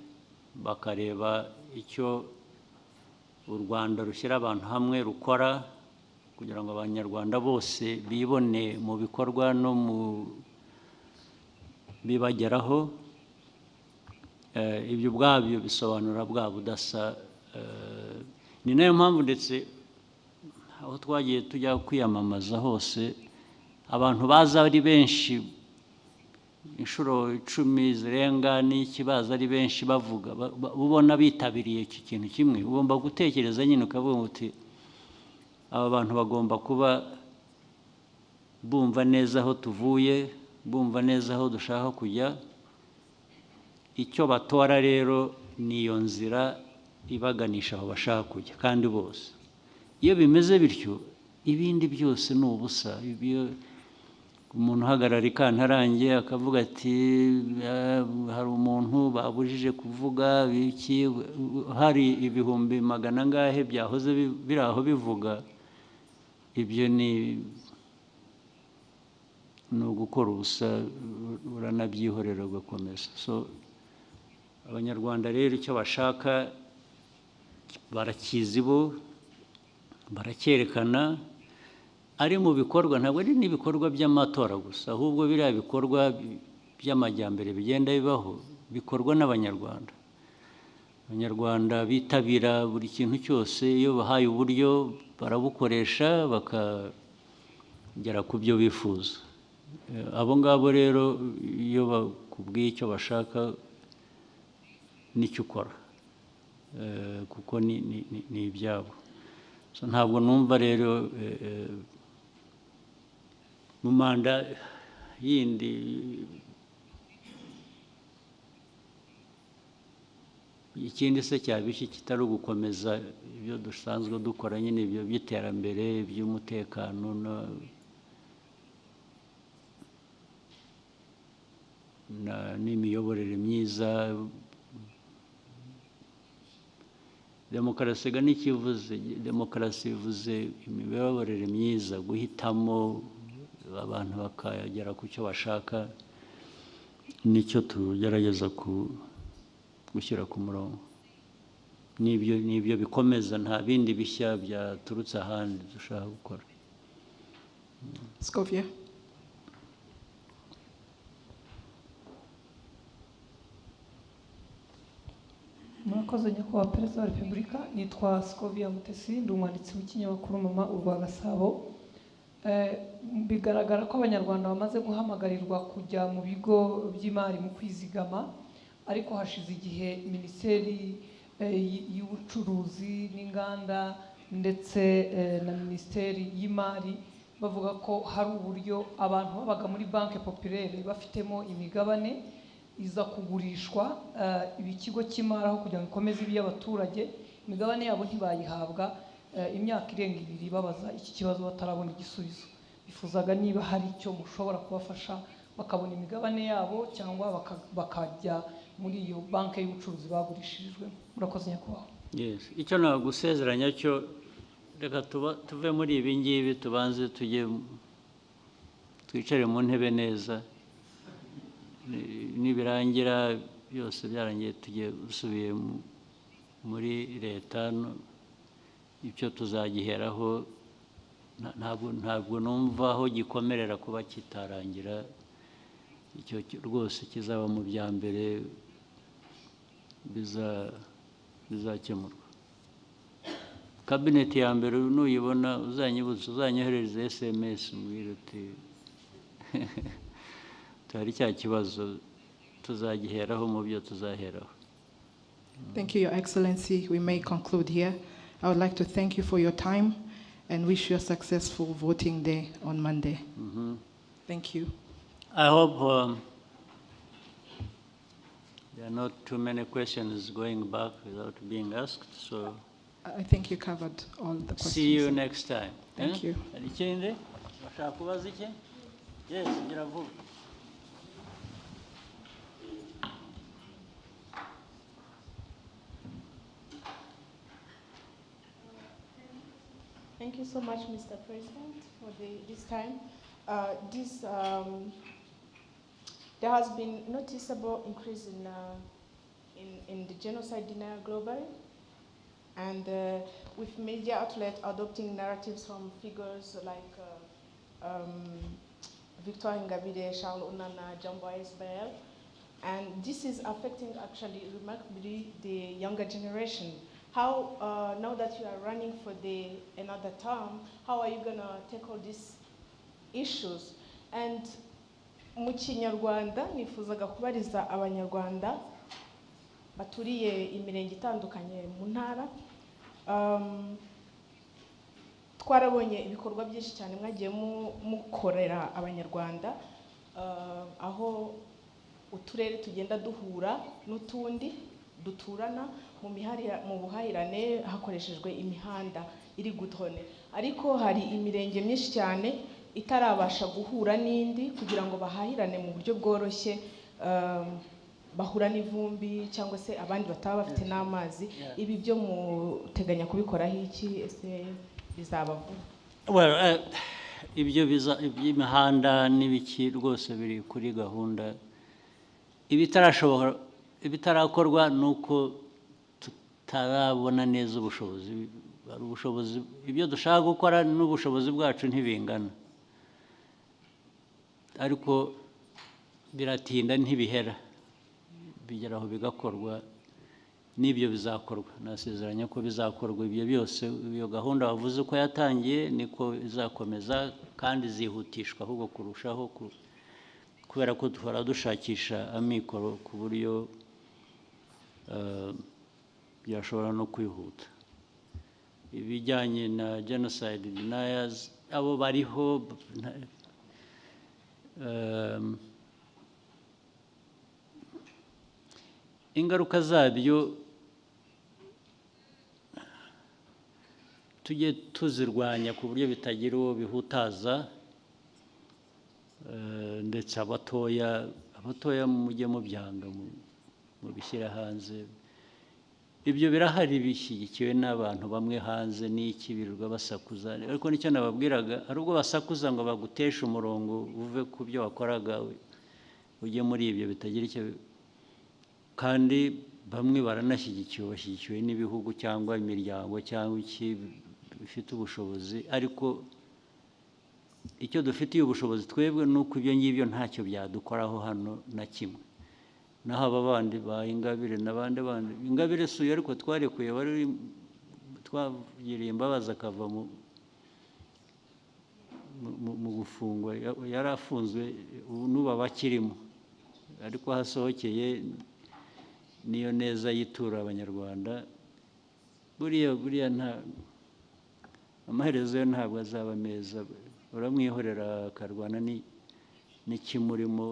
bakareba icyo u Rwanda rushyira abantu hamwe rukora kugira ngo Abanyarwanda bose bibone mu bikorwa no mu bibageraho. Ibyo ubwabyo bisobanura bwa budasa. Ni nayo mpamvu ndetse aho twagiye tujya kwiyamamaza hose abantu baza ari benshi, inshuro 10 zirenga n'ikibazo ari benshi bavuga, ubona bitabiriye iki kintu kimwe. Ugomba gutekereza nyine ukavuga uti aba bantu bagomba kuba bumva neza aho tuvuye, bumva neza aho dushaka kujya. Icyo batora rero ni iyo nzira ibaganisha aho bashaka kujya, kandi bose. Iyo bimeze bityo ibindi byose ni ubusa. Umuntu uhagarara ikantarange akavuga ati hari umuntu babujije kuvuga biki, hari ibihumbi magana ngahe byahoze biri aho bivuga, ibyo ni ugukora ubusa, uranabyihorera ugakomeza. So Abanyarwanda rero icyo bashaka barakizi bo, baracyerekana ari mu bikorwa. Ntabwo ari n'ibikorwa by'amatora gusa, ahubwo biriya bikorwa by'amajyambere bigenda bibaho bikorwa n'Abanyarwanda. Abanyarwanda bitabira buri kintu cyose. Iyo bahaye uburyo barabukoresha bakagera ku byo bifuza. Abo ngabo rero iyo bakubwiye icyo bashaka nicyo ukora, kuko ni ibyabo. So ntabwo numva rero mu manda yindi ikindi se cyabishe kitari ugukomeza ibyo dusanzwe dukora nyine ibyo by'iterambere by'umutekano n'imiyoborere myiza. Demokarasi n'ikivuze, demokarasi bivuze imiyoborere myiza, guhitamo abantu bakagera ku cyo bashaka, nicyo tugerageza gushyira ku murongo. Nibyo bikomeza, nta bindi bishya byaturutse ahandi dushaka gukora. Scovia. Murakoze nyakubahwa Perezida wa Repubulika, nitwa Scovia MUTESI, ndi umwanditsi w'ikinyamakuru Mama urwa Gasabo. Bigaragara ko abanyarwanda bamaze guhamagarirwa kujya mu bigo by'imari mu kwizigama, ariko hashize igihe Minisiteri y'Ubucuruzi n'Inganda ndetse na Minisiteri y'Imari bavuga ko hari uburyo abantu babaga muri banke populaire bafitemo imigabane iza kugurishwa ikigo cy'imari aho kugira ngo ikomeze iby'abaturage, imigabane yabo ntibayihabwa imyaka irenga 2 babaza iki kibazo batarabona igisubizo. Bifuzaga niba hari icyo mushobora kubafasha bakabona imigabane yabo cyangwa bakajya muri iyo banke y'ubucuruzi bagurishirijwe. Murakoze nyakubahwa. Yes, icyo nagusezeranya cyo reka tuve muri ibi ngibi tubanze twicare mu ntebe neza, nibirangira byose byarangiye tugiye dusubiye muri leta, icyo tuzagiheraho. Ntabwo numva aho gikomerera kuba kitarangira, icyo rwose kizaba mu bya mbere bizakemurwa. Kabineti ya mbere nuyibona uzanyibutsa, uzanyoherereza SMS mbwira uti hari cya kibazo, tuzagiheraho mu byo tuzaheraho. Thank you, Your Excellency. We may conclude here. I would like to thank you for your time and wish you a successful voting day on Monday. Thank you. I hope there are not too many questions going back without being asked. So I think you covered all the questions. See you next time. Thank you. Yes, Thank you so much, Mr. President, for this time. There has been noticeable increase in the genocide denial globally, and with media outlets adopting narratives from figures like Victoire, INGABIRE, Jambo, Isabel, and this is affecting actually remarkably the younger generation. How, now that you are running for another term, how are you going to tackle these issues? And mu Kinyarwanda nifuzaga kubariza abanyarwanda baturiye imirenge itandukanye mu ntara, twarabonye ibikorwa byinshi cyane mwagiye mukorera abanyarwanda, aho uturere tugenda duhura n'utundi duturana mu buhahirane hakoreshejwe imihanda iri gutone, ariko hari imirenge myinshi cyane itarabasha guhura n'indi kugira ngo bahahirane mu buryo bworoshye, bahura n'ivumbi cyangwa se abandi bataba bafite n'amazi. Ibi byo muteganya kubikoraho iki? Ese bizaba vuba? Well, ibyo by'imihanda n'ibiki rwose biri kuri gahunda. Ibitarakorwa nuko tutarabona neza ubushobozi, ibyo dushaka gukora n'ubushobozi bwacu ntibingana, ariko biratinda ntibihera, bigeraho bigakorwa, n'ibyo bizakorwa. Nasezeranya ko bizakorwa ibyo byose. Iyo gahunda wavuze ko yatangiye niko izakomeza kandi zihutishwa ahubwo kurushaho, kubera ko duhora dushakisha amikoro ku buryo byashobora no kwihuta. Ibijyanye na genocide deniers, abo bariho, ingaruka zabyo tujye tuzirwanya ku buryo bitagira uwo bihutaza, ndetse abatoya mujye mubyanga mubishyira hanze. Ibyo birahari bishyigikiwe n'abantu bamwe hanze n'iki birirwa basakuza, ariko nicyo nababwiraga, hari ubwo basakuza ngo baguteshe umurongo uve ku byo wakoraga ujye muri ibyo bitagira icyo, kandi bamwe baranashyigikiwe, bashyigikiwe n'ibihugu cyangwa imiryango cyangwa iki bifite ubushobozi, ariko icyo dufitiye ubushobozi twebwe ni uko ibyo ngibyo ntacyo byadukoraho hano na kimwe. Naho aba bandi ba Ingabire n'abandi bandi, Ingabire suye ariko twarekuye, twagiriye imbabazi akava mu gufungwa, yari afunzwe, n'ubu abakirimo, ariko hasohokeye niyo neza yitura abanyarwanda. Buriya nta amaherezo yo ntabwo azaba meza, uramwihorera akarwana n'ikimurimo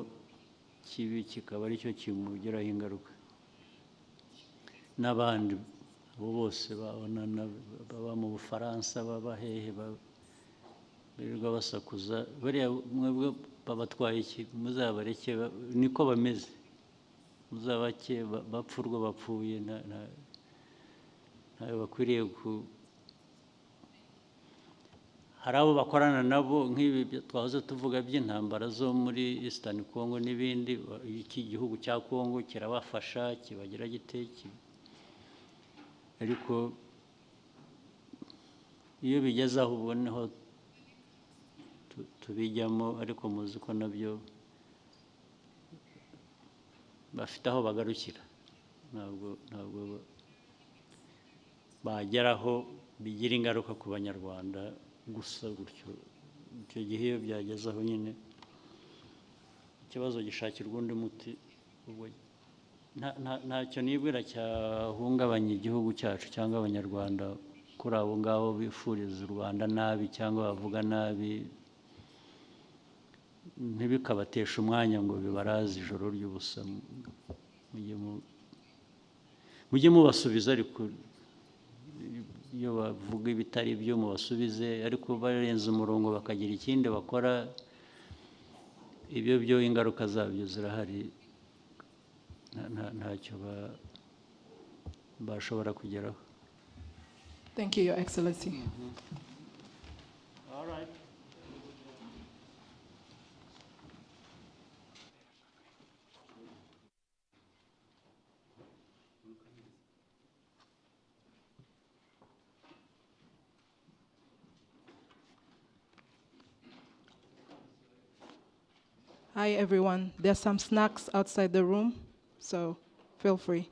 kibi, kikaba aricyo kimugiraho ingaruka. N'abandi abo bose babonana, baba mu Bufaransa, baba hehe, birirwa basakuza, bariya mwebwe babatwaye iki? Muzabareke, niko bameze, muzabake bapfa urwo bapfuye, ntayo bakwiriye hari abo bakorana nabo nk'ibi twahoze tuvuga by'intambara zo muri Eastern Congo n'ibindi. Iki gihugu cya Congo kirabafasha, kibagira gite, ariko iyo bigeze aho uboneho tubijyamo, ariko muzi ko nabyo bafite aho bagarukira, ntabwo bageraho bigira ingaruka ku banyarwanda gusa gutyo. Icyo gihe iyo byageze aho nyine ikibazo gishakirwa undi muti. Ntacyo nibwira cyahungabanya igihugu cyacu cyangwa abanyarwanda kuri abo ngabo bifuriza u Rwanda nabi cyangwa bavuga nabi, ntibikabatesha umwanya ngo bibaraze ijoro ry'ubusa. Mujye mubasubiza, ariko iyo bavuga ibitari byo mubasubize, ariko barenze umurongo bakagira ikindi bakora, ibyo byo ingaruka zabyo zirahari, ntacyo bashobora kugeraho. Thank you, Your Excellency. All right. Hi, everyone. There's some snacks outside the room, so feel free.